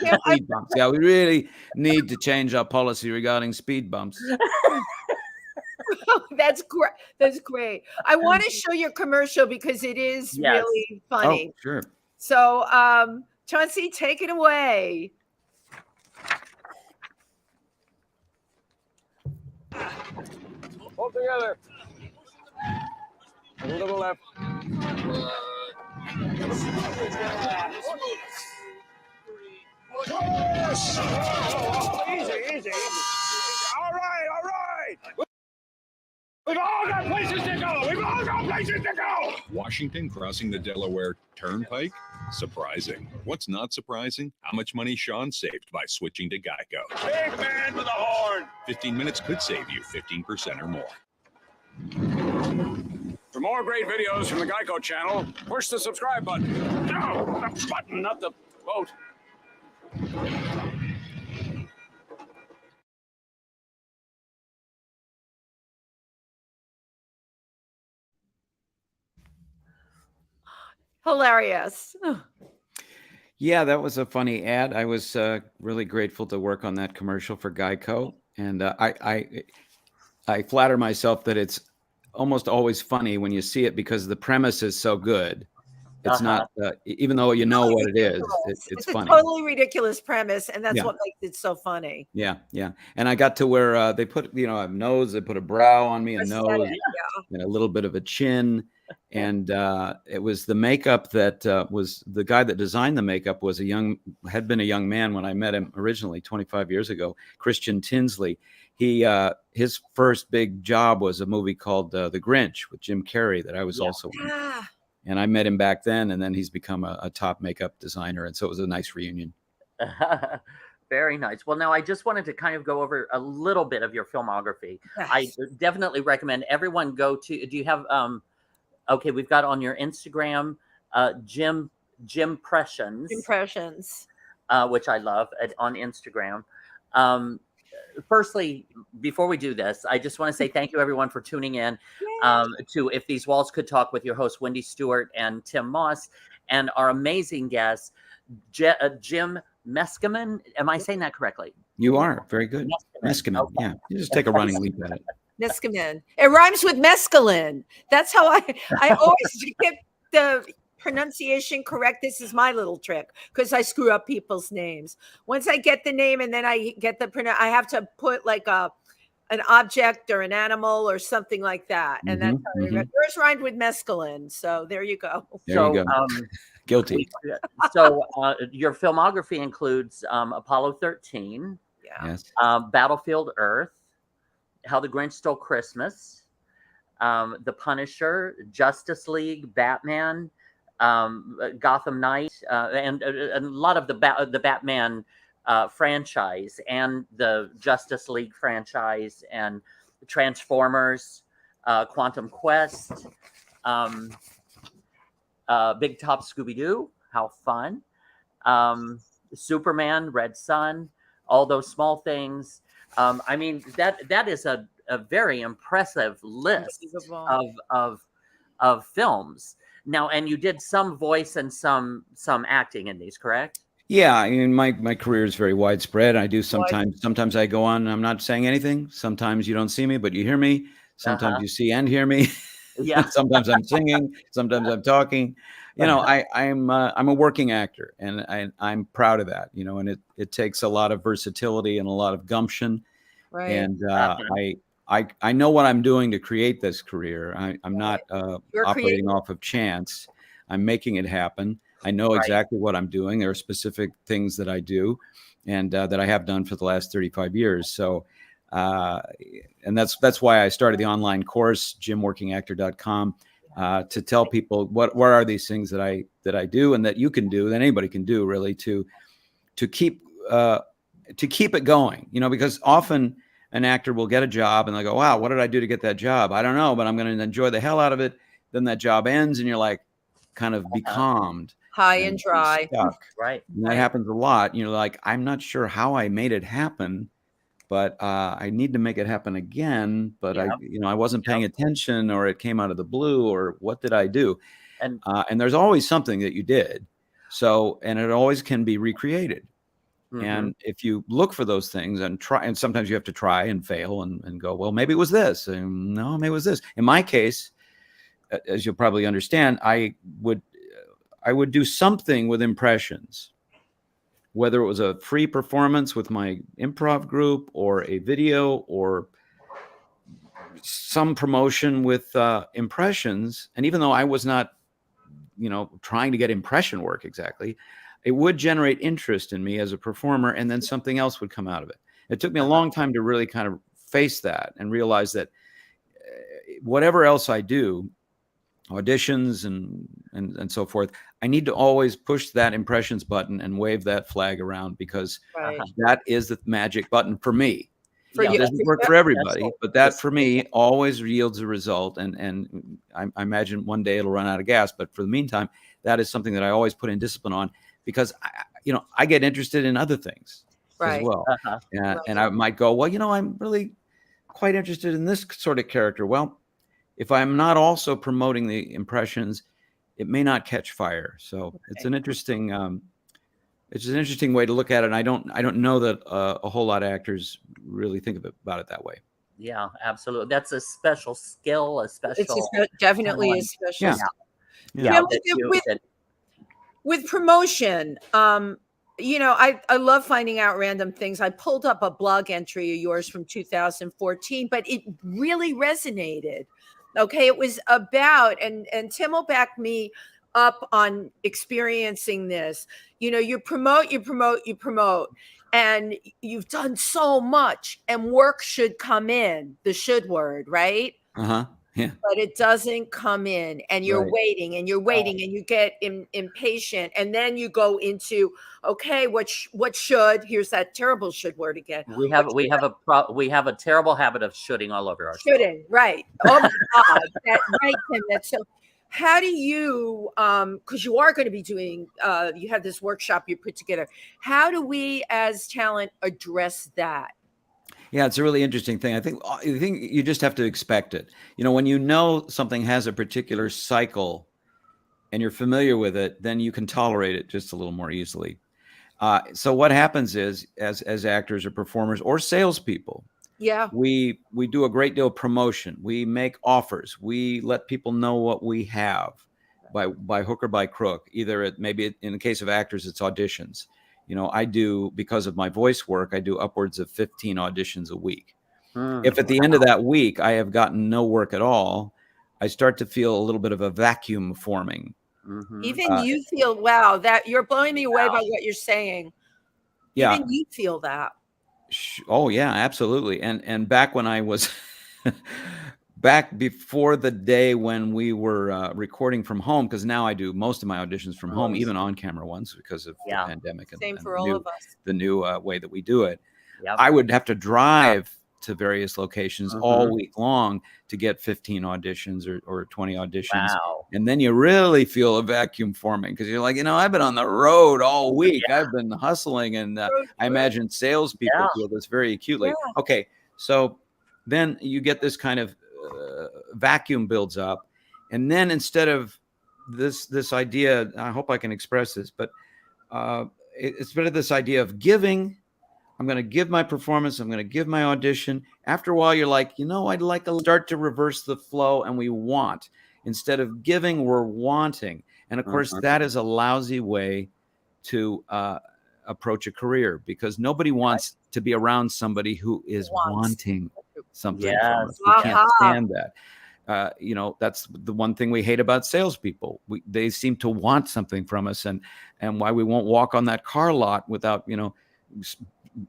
Yeah, Speed bumps. Yeah, we really need to change our policy regarding speed bumps. That's great. That's great. I want to show your commercial because it is Yes. really funny. Oh, sure. So, Chauncey, take it away. Hold together. A little left. Easy. All right. We've all got places to go. Washington crossing the Delaware Turnpike? Surprising. What's not surprising? How much money Sean saved by switching to Geico. Big man with a horn. 15 minutes could save you 15% or more. For more great videos from the Geico channel, push the subscribe button. No, the button, not the vote. Hilarious. Yeah, that was a funny ad. I was really grateful to work on that commercial for Geico, and I flatter myself that it's almost always funny when you see it because the premise is so good. It's not, even though you know what it is, it's funny. A totally ridiculous premise, and that's Yeah. what makes it so funny. Yeah. And I got to where they put, a nose, they put a brow on me, a nose, Prosthetic, and a little bit of a chin. And it was the makeup that was the guy that designed the makeup had been a young man when I met him originally 25 years ago, Christian Tinsley. His first big job was a movie called The Grinch with Jim Carrey that I was also in. Ah, And I met him back then, and then he's become a top makeup designer. And so it was a nice reunion. Very nice. Well, now I just wanted to kind of go over a little bit of your filmography. yes. I definitely recommend everyone go to. Do you have? Okay, we've got on your Instagram, Jim Impressions, which I love on Instagram. Firstly, before we do this, I just want to say thank you everyone for tuning in to If These Walls Could Talk with your hosts Wendy Stuart and Tym Moss. and our amazing guest, Jim Meskimen. Am I saying that correctly? You are very good. Meskimen. Okay. Yeah, you just take a running leap at it. Meskimen. It rhymes with mescaline. That's how I always get the pronunciation correct. This is my little trick because I screw up people's names. Once I get the name and then I get the I have to put like an object or an animal or something like that, and that's how I remember. Yours rhymed with mescaline, so there you go. There you go. Guilty. So your filmography includes Apollo 13, Yes. Battlefield Earth, How the Grinch Stole Christmas, The Punisher, Justice League, Batman, Gotham Knight, and a lot of the Batman franchise, and the Justice League franchise, and Transformers, Quantum Quest, Big Top Scooby-Doo, how fun, Superman, Red Sun, all those small things. I mean, that is a very impressive list of films. Now, and you did some voice and some acting in these, correct? Yeah, I mean, my career is very widespread. I do sometimes I go on and I'm not saying anything. Sometimes you don't see me, but you hear me. Sometimes you see and hear me. Yeah. Sometimes I'm singing. Sometimes I'm talking. You know, I'm a working actor, and I'm proud of that. You know, and it takes a lot of versatility and a lot of gumption. Right. And I know what I'm doing to create this career. I'm not operating off of chance. I'm making it happen. I know exactly what I'm doing. There are specific things that I do, and that I have done for the last 35 years. So, and that's why I started the online course, jimworkingactor.com, to tell people what are these things that I do and that you can do, that anybody can do, really, to keep it going. You know, because often an actor will get a job and they go, wow, what did I do to get that job? I don't know, but I'm going to enjoy the hell out of it. Then that job ends and you're like kind of becalmed. High and dry. Stuck. Right. And that happens a lot. You know, like, I'm not sure how I made it happen, but I need to make it happen again. But I wasn't paying attention, or it came out of the blue, or what did I do? And there's always something that you did. So, and it always can be recreated. And if you look for those things and try, and sometimes you have to try and fail and go, well, maybe it was this. And no, maybe it was this. In my case, as you'll probably understand, I would do something with impressions, whether it was a free performance with my improv group, or a video, or some promotion with impressions. And even though I was not, trying to get impression work exactly, it would generate interest in me as a performer, and then something else would come out of it. It took me a long time to really kind of face that and realize that whatever else I do, auditions and so forth, I need to always push that impressions button and wave that flag around, because that is the magic button for me. It doesn't work for everybody, but that for me always yields a result. And I imagine one day it'll run out of gas, but for the meantime, that is something that I always put in discipline on, because I get interested in other things as well. And I might go, well, I'm really quite interested in this sort of character. Well, if I'm not also promoting the impressions, it may not catch fire. So it's an interesting way to look at it. And I don't know that a whole lot of actors really think about it that way. Yeah, absolutely. That's a special skill, definitely a special skill. Yeah. With promotion, I love finding out random things. I pulled up a blog entry of yours from 2014, but it really resonated. Okay, it was about, and Tim will back me up on experiencing this. You promote, and you've done so much, and work should come in, the should word, right? Yeah. But it doesn't come in, and you're waiting and you get impatient, and then you go into, okay, what should, here's that terrible should word again. We have a terrible habit of shoulding all over ourselves. Shoulding, right? Oh my God, Tim. That's so. How do you, because you are going to be doing, you have this workshop you put together. How do we as talent address that? Yeah, it's a really interesting thing. I think you just have to expect it. When something has a particular cycle, and you're familiar with it, then you can tolerate it just a little more easily. So what happens is, as actors or performers or salespeople, we do a great deal of promotion. We make offers. We let people know what we have by hook or by crook. Either maybe in the case of actors, it's auditions. I do, because of my voice work, I do upwards of 15 auditions a week. If at the end of that week I have gotten no work at all, I start to feel a little bit of a vacuum forming. Even you feel, wow, that you're blowing me away by what you're saying. Yeah. Even you feel that. Oh yeah, absolutely. And back when I was back before the day when we were recording from home, because now I do most of my auditions from home, even on-camera ones, because of the pandemic and for all of us. The new way that we do it. I would have to drive to various locations all week long to get 15 auditions or 20 auditions. Wow. And then you really feel a vacuum forming, because you're like, I've been on the road all week. I've been hustling. And I imagine salespeople feel this very acutely. Okay. So then you get this kind of vacuum builds up. And then instead of this idea, I hope I can express this, but it's better this idea of giving. I'm going to give my performance. I'm going to give my audition. After a while, you're like, I'd like to start to reverse the flow, and we want. Instead of giving, we're wanting. And of course, that is a lousy way to approach a career, because nobody wants to be around somebody who is wanting something from us. We can't stand that. That's the one thing we hate about salespeople. They seem to want something from us, and why we won't walk on that car lot without,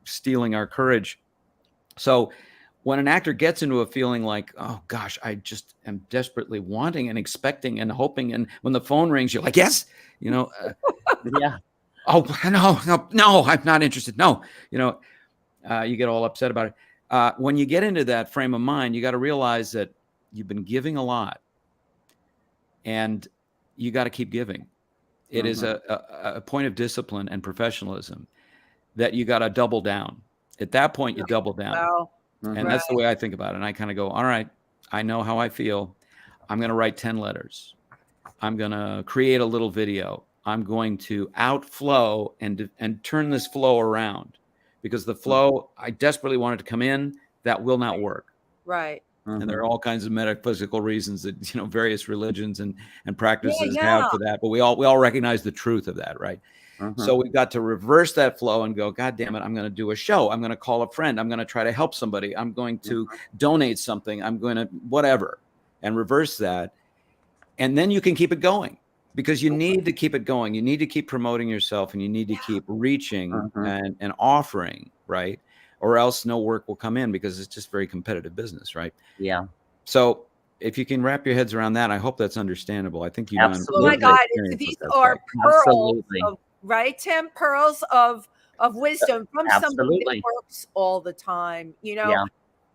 stealing our courage. So when an actor gets into a feeling like, oh gosh, I just am desperately wanting and expecting and hoping, and when the phone rings, you're like, yes, yeah. Oh no, I'm not interested. No, you get all upset about it. When you get into that frame of mind, you got to realize that you've been giving a lot, and you got to keep giving. It is a point of discipline and professionalism that you got to double down. At that point, you double down. Wow. And that's the way I think about it. And I kind of go, all right, I know how I feel. I'm going to write 10 letters. I'm going to create a little video. I'm going to outflow and turn this flow around, because the flow, I desperately want it to come in. That will not work. Right. And there are all kinds of metaphysical reasons that, various religions and practices have for that. But we all recognize the truth of that, right? So we've got to reverse that flow and go, God damn it, I'm going to do a show. I'm going to call a friend. I'm going to try to help somebody. I'm going to donate something. I'm going to whatever, and reverse that. And then you can keep it going, because you need to keep it going. You need to keep promoting yourself, and you need to keep reaching and offering, right? Or else no work will come in, because it's just very competitive business, right? Yeah. So if you can wrap your heads around that, I hope that's understandable. I think you know. Oh my God, these are pearls, right, Tim? Pearls of wisdom from somebody that works all the time.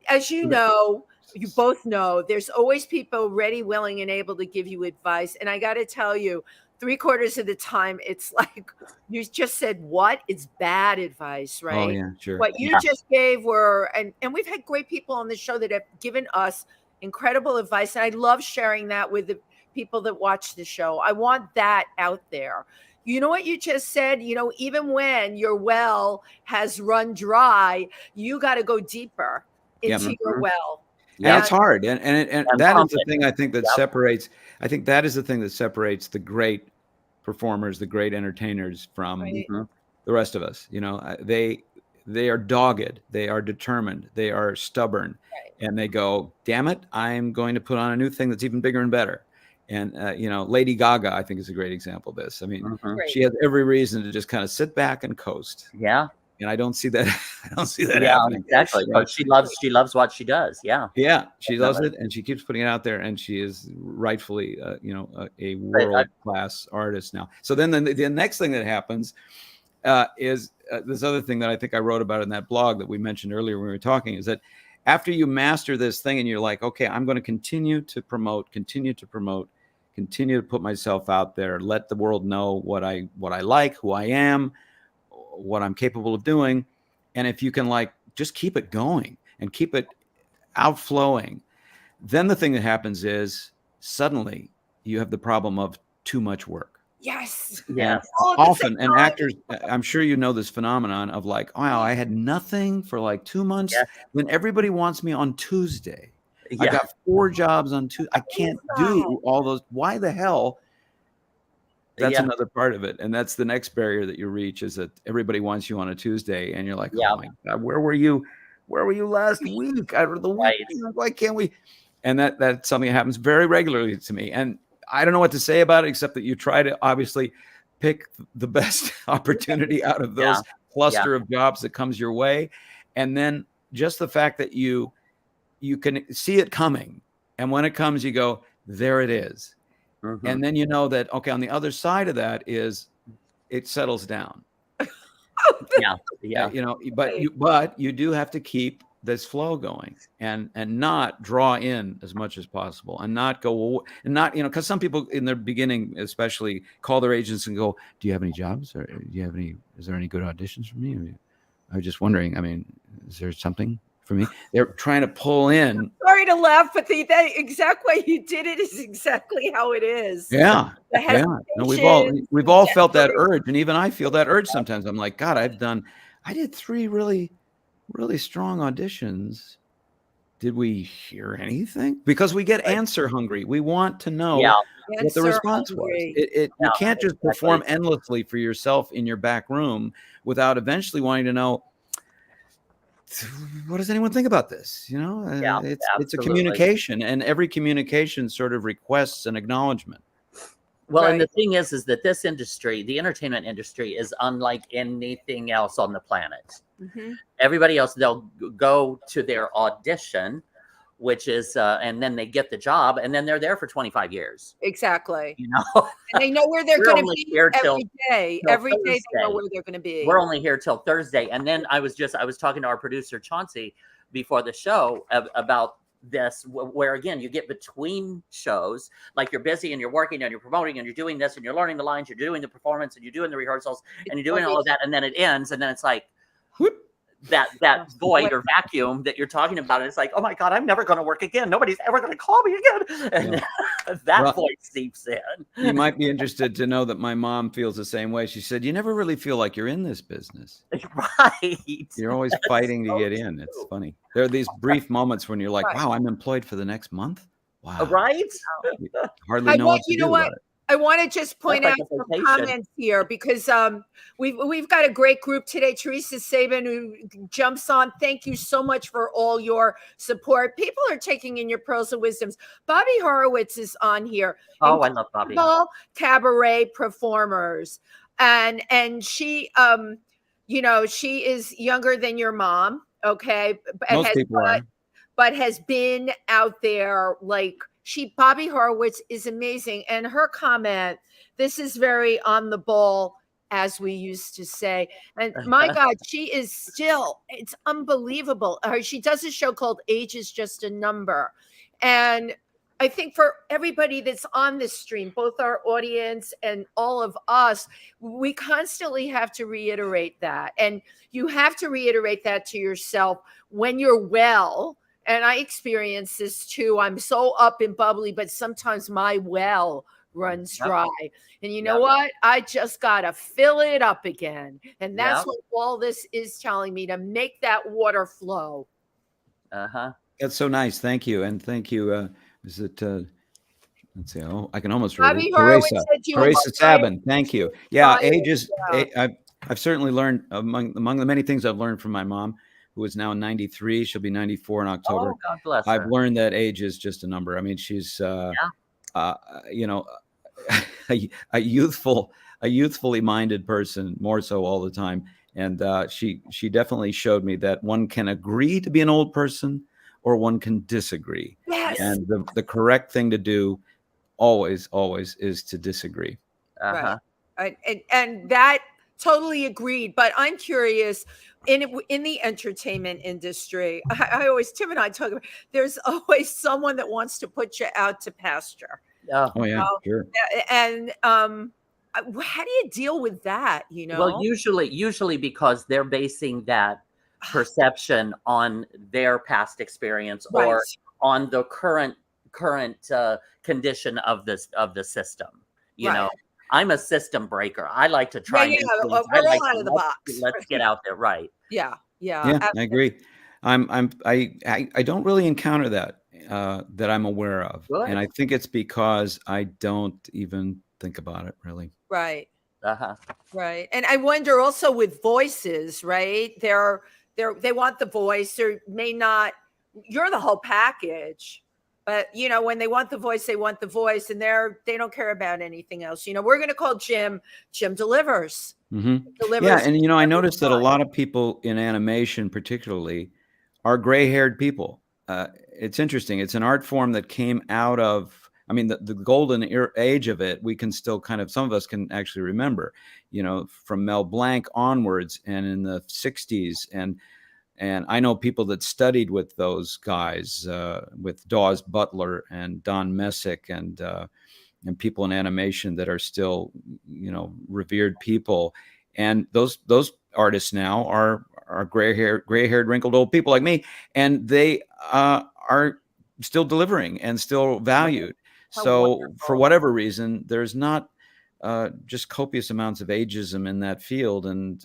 As you know, you both know, there's always people ready, willing, and able to give you advice. And I got to tell you, 3/4 of the time, it's like you just said, what? It's bad advice, right? Oh, yeah, sure. What you just gave were, and we've had great people on the show that have given us incredible advice. And I love sharing that with the people that watch the show. I want that out there. You know what you just said? Even when your well has run dry, you got to go deeper into your well. Yeah, it's hard. And that is the thing I think that separates. I think that is the thing that separates the great performers, the great entertainers from the rest of us. They are dogged, they are determined, they are stubborn, and they go, damn it, I'm going to put on a new thing that's even bigger and better. And, Lady Gaga, I think, is a great example of this. I mean, she has every reason to just kind of sit back and coast. Yeah. And I don't see that. Yeah, happening. Exactly. But she loves what she does. Yeah. Yeah. She loves it. And she keeps putting it out there. And she is rightfully, a world-class artist now. So then the next thing that happens is this other thing that I think I wrote about in that blog that we mentioned earlier when we were talking, is that after you master this thing and you're like, okay, I'm going to continue to put myself out there, let the world know what I like, who I am, what I'm capable of doing. And if you can just keep it going and keep it outflowing, then the thing that happens is suddenly you have the problem of too much work. Yes. Yes. All at the Often, same and time. actors, I'm sure you know this phenomenon of like, wow, I had nothing for like 2 months. Yes. Then everybody wants me on Tuesday. I Yeah. got 4 jobs on Tuesday. I can't do all those. Why the hell? That's Yeah. another part of it. And that's the next barrier that you reach, is that everybody wants you on a Tuesday. And you're like, Yeah. oh my God, where were you? Where were you last week? Out of the week? Right. Why can't we? And that's something that happens very regularly to me. And I don't know what to say about it, except that you try to obviously pick the best opportunity out of those cluster of jobs that comes your way. And then just the fact that you can see it coming. And when it comes, you go, there it is. Mhm. And then you know that, okay, on the other side of that is it settles down. Yeah. Yeah. You know, but you do have to keep this flow going and not draw in as much as possible, and not go, and not, you know, because some people in their beginning especially call their agents and go, do you have any jobs, or is there any good auditions for me? I was just wondering, I mean, is there something for me? They're trying to pull in. Sorry to laugh, but the exact way you did it is exactly how it is. Yeah. The Yeah. No, we've all felt that desperation. urge. And even I feel that urge sometimes. I'm like, God, I did 3 really, really strong auditions. Did we hear anything? Because we get answer hungry. We want to know what the response was. You can't just perform endlessly for yourself in your back room without eventually wanting to know, what does anyone think about this? You know, it's a communication, and every communication sort of requests an acknowledgement. Well, and the thing is that this industry, the entertainment industry, is unlike anything else on the planet. Mm-hmm. Everybody else, they'll go to their audition, which is, and then they get the job, and then they're there for 25 years. Exactly. You know, and they know where they're going to be every day. Every day they know where they're going to be. We're only here till Thursday, and then I was talking to our producer Chauncey before the show about this, where again you get between shows, like you're busy and you're working and you're promoting and you're doing this and you're learning the lines, you're doing the performance and you're doing the rehearsals and you're doing all of that, and then it ends, and then it's like whoop, that void or vacuum that you're talking about, and it's like, oh my God, I'm never going to work again. Nobody's ever going to call me again. And that voice seeps in. You might be interested to know that my mom feels the same way. She said, you never really feel like you're in this business. Right. You're always fighting to get in. It's funny. There are these brief moments when you're like, wow, I'm employed for the next month. Wow. Right. You hardly know what to do about it. I want to just point out some comments here, because we've got a great group today. Teresa Sabin, who jumps on. Thank you so much for all your support. People are taking in your pearls of wisdoms. Bobby Horowitz is on here. Oh, I love Bobby. Cabaret performers, and she, you know, she is younger than your mom. Okay, most people are, but has been out there like. Bobby Horowitz is amazing. And her comment, this is very on the ball, as we used to say. And my God, she is still, it's unbelievable. She does a show called Age is Just a Number. And I think for everybody that's on this stream, both our audience and all of us, we constantly have to reiterate that. And you have to reiterate that to yourself when you're well. And I experience this too. I'm so up and bubbly, but sometimes my well runs dry. And you know what? I just got to fill it up again. And that's what all this is telling me, to make that water flow. Uh-huh. That's so nice. Thank you. And thank you. Is it, let's see. Oh, I can almost read it. Teresa Sabin. Thank you. Yeah. I've certainly learned among the many things I've learned from my mom, who is now 93. She'll be 94 in October. Oh, God bless her. I've learned that age is just a number. I mean, she's, you know, a youthfully minded person, more so all the time. And she definitely showed me that one can agree to be an old person, or one can disagree. Yes. And the correct thing to do always is to disagree. Uh-huh. Right. And that totally agreed. But I'm curious, in the entertainment industry, I always, Tim and I talk about, there's always someone that wants to put you out to pasture. Oh yeah, sure. And how do you deal with that? You know, well, usually because they're basing that perception on their past experience, or on the current condition of the system. You Right. know, I'm a system breaker. I like to try. Yeah, new yeah, things. we're I like all out of the box. let's get out there, right? Yeah, Yeah, I absolutely. agree. I don't really encounter that that I'm aware of, and Good. I think it's because I don't even think about it really. Right. Uh-huh. Right. And I wonder also with voices, right? They want the voice or may not, you're the whole package. But when they want the voice, they want the voice, and they don't care about anything else. We're gonna call Jim. Jim delivers. Yeah, Delivers and I every noticed that a time. lot of people in animation, particularly, are gray-haired people. It's interesting. It's an art form that came out of, I mean, the golden age of it. We can still some of us can actually remember, from Mel Blanc onwards, and in the '60s, and I know people that studied with those guys, with Dawes Butler and Don Messick, and people in animation that are still, revered people. And those artists now are gray-haired, wrinkled old people like me, and they are still delivering and still valued. How So wonderful. for whatever reason, there's not just copious amounts of ageism in that field, and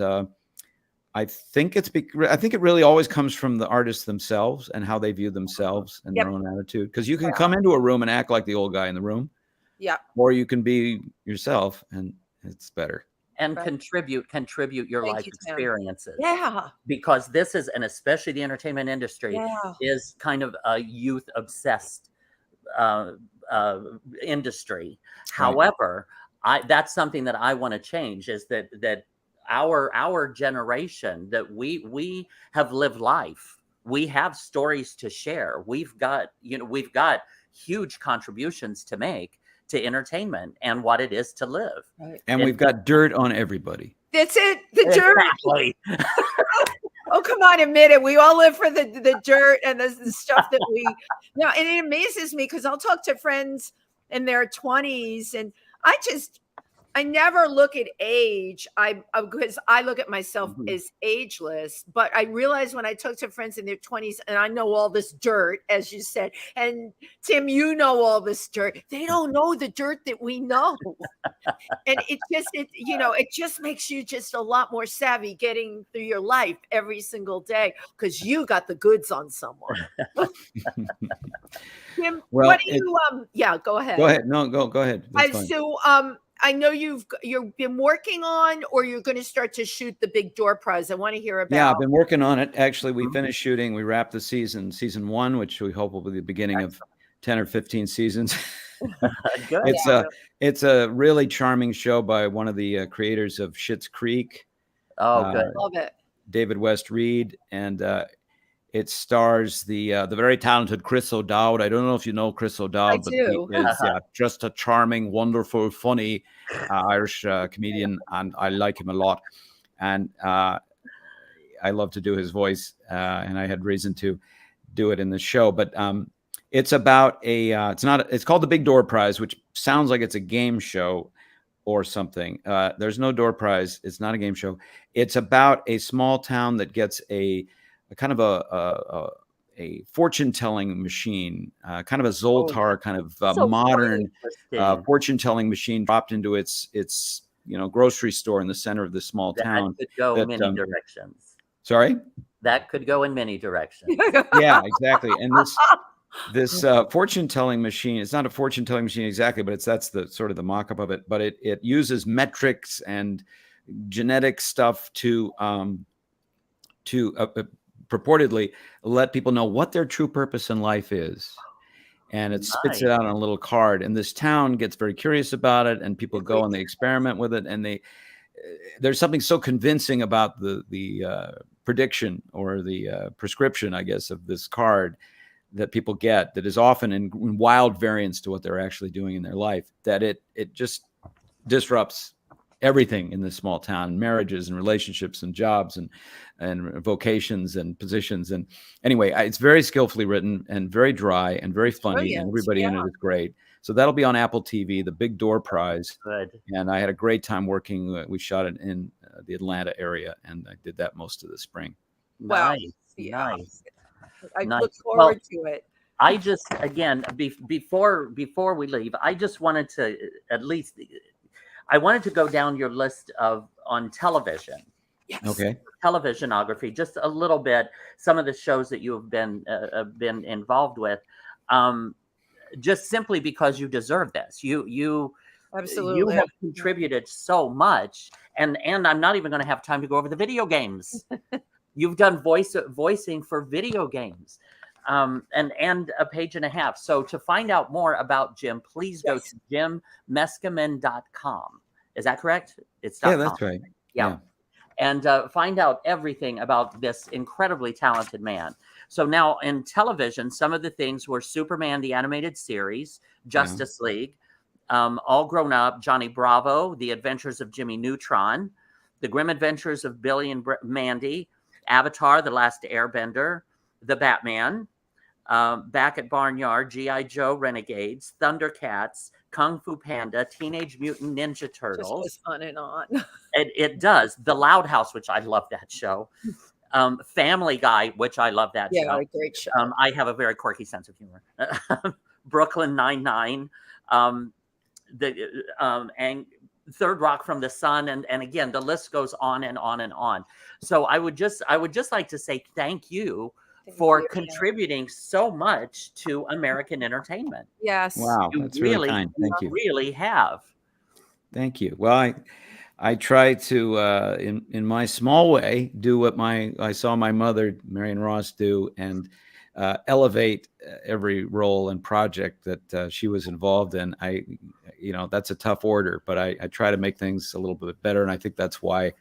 I think it really always comes from the artists themselves and how they view themselves and their own attitude. Because you can come into a room and act like the old guy in the room, or you can be yourself, and it's better. And contribute your Thank life you, Tim. experiences. Yeah. Because this is, and especially the entertainment industry, is kind of a youth obsessed industry. Right. However, that's something that I want to change, is that our generation, that we have lived life. We have stories to share. We've got huge contributions to make to entertainment and what it is to live. Right. And we've got dirt on everybody. That's it. The dirt. Exactly. Oh, come on, admit it. We all live for the dirt and the stuff that and it amazes me because I'll talk to friends in their 20s, and I never look at age. Because I look at myself as ageless, but I realize when I talk to friends in their 20s, and I know all this dirt, as you said, and Tim, all this dirt. They don't know the dirt that we know, and it just makes you just a lot more savvy getting through your life every single day because you got the goods on someone. Tim, Well, what do you? Yeah, go ahead. Go ahead. No, go ahead. That's fine. So, I know you've been working on, or you're going to start to shoot the Big Door Prize. I want to hear about. Yeah, I've been working on it. Actually, we finished shooting. We wrapped the season 1, which we hope will be the beginning of 10 or 15 seasons. Good. It's a really charming show by one of the creators of Schitt's Creek. Oh, good. Love it. David West Reed, and it stars the very talented Chris O'Dowd. I don't know if you know Chris O'Dowd, but do. he is just a charming, wonderful, funny Irish comedian, and I like him a lot. And I love to do his voice, and I had reason to do it in the show. But it's about it's called the Big Door Prize, which sounds like it's a game show or something. There's no door prize. It's not a game show. It's about a small town that gets a kind of a fortune-telling machine, kind of a Zoltar kind of modern fortune-telling machine dropped into its grocery store in the center of this small town. That could go in many directions. Sorry? That could go in many directions. Yeah, exactly. And this fortune-telling machine, it's not a fortune-telling machine exactly, but that's the sort of the mock-up of it. But it uses metrics and genetic stuff to purportedly let people know what their true purpose in life is. And it spits it out on a little card. And this town gets very curious about it, and people go and they experiment with it. And there's something so convincing about the prediction or the prescription, I guess, of this card that people get that is often in wild variance to what they're actually doing in their life, that it just disrupts everything in this small town, marriages and relationships and jobs and vocations and positions. And anyway, it's very skillfully written and very dry and very funny. Brilliant. And everybody in it is great. So that'll be on Apple TV, the Big Door Prize. Good. And I had a great time working. We shot it in the Atlanta area, and I did that most of the spring. Wow. Nice. I look forward to it. I just, again, before we leave, I just wanted to at least I wanted to go down your list on television. Yes. Okay. Televisionography, just a little bit. Some of the shows that you have been involved with, just simply because you deserve this. You Absolutely. have contributed so much, and I'm not even going to have time to go over the video games. You've done voicing for video games, and a page and a half. So to find out more about Jim, please go to jimmeskimen.com. Is that correct? It's Yeah, .com. that's right. Yeah. And find out everything about this incredibly talented man. So now in television, some of the things were Superman, the animated series, Justice League, All Grown Up, Johnny Bravo, The Adventures of Jimmy Neutron, The Grim Adventures of Billy and Mandy, Avatar, The Last Airbender, The Batman, Back at Barnyard, G.I. Joe Renegades, Thundercats, Kung Fu Panda, Teenage Mutant Ninja Turtles. Just goes on and on. It does. The Loud House, which I love that show. Family Guy, which I love that show. Yeah, great show. I have a very quirky sense of humor. Brooklyn Nine-Nine, and Third Rock from the Sun, and again, the list goes on and on and on. So I would just like to say thank you for contributing so much to American entertainment. Yes. Wow, that's really kind. Thank you. Really have. Thank you. Well, I try to, in my small way, do what I saw my mother, Marion Ross, do, and elevate every role and project that she was involved in. That's a tough order, but I try to make things a little bit better, and I think that's why.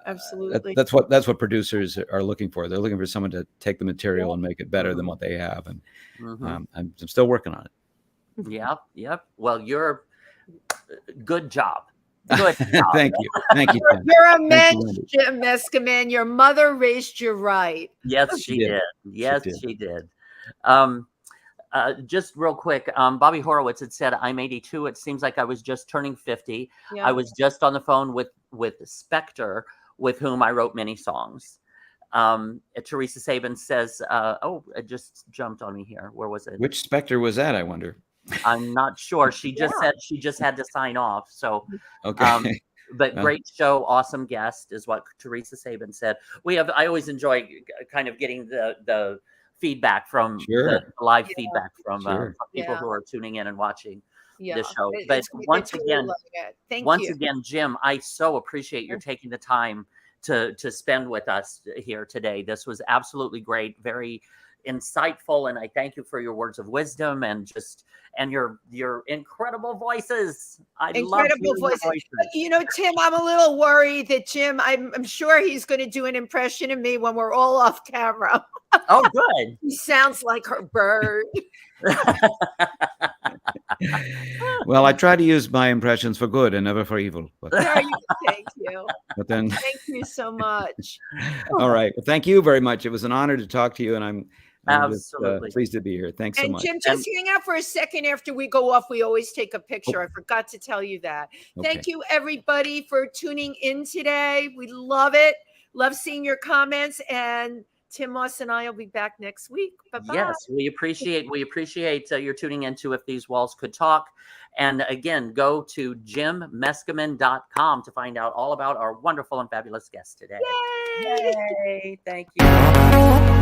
Absolutely. That's what producers are looking for. They're looking for someone to take the material and make it better than what they have, and I'm still working on it. Yep. Well, you're good job. Good job. Thank you. Thank you, Tim. You're a mensch, Jim Meskimen. Your mother raised you right. Yes, she did. Yes, she did. Just real quick, Bobby Horowitz had said, I'm 82. It seems like I was just turning 50. Yeah. I was just on the phone with Spectre, with whom I wrote many songs. Teresa Sabin says, it just jumped on me here. Where was it? Which Spectre was that, I wonder? I'm not sure. She just said she just had to sign off. So, okay. But great show, awesome guest is what Teresa Sabin said. I always enjoy kind of getting the feedback from the live feedback from people who are tuning in and watching the show. But once again, Jim, I so appreciate your taking the time to spend with us here today. This was absolutely great, very insightful, and I thank you for your words of wisdom and your incredible voices. Incredible voices. Tim, I'm a little worried that Jim, I'm sure he's going to do an impression of me when we're all off camera. Oh, good. He sounds like her bird. Well, I try to use my impressions for good and never for evil. But, thank you. But then, thank you so much. All right. Well, thank you very much. It was an honor to talk to you, and I'm absolutely just, pleased to be here. Thanks so much. Jim, just hang out for a second after we go off. We always take a picture. I forgot to tell you that. Okay. Thank you, everybody, for tuning in today. We love it. Love seeing your comments, and Tim Moss and I will be back next week. Bye-bye. Yes, we appreciate your tuning into If These Walls Could Talk. And again, go to jimmeskimen.com to find out all about our wonderful and fabulous guest today. Yay! Yay! Thank you.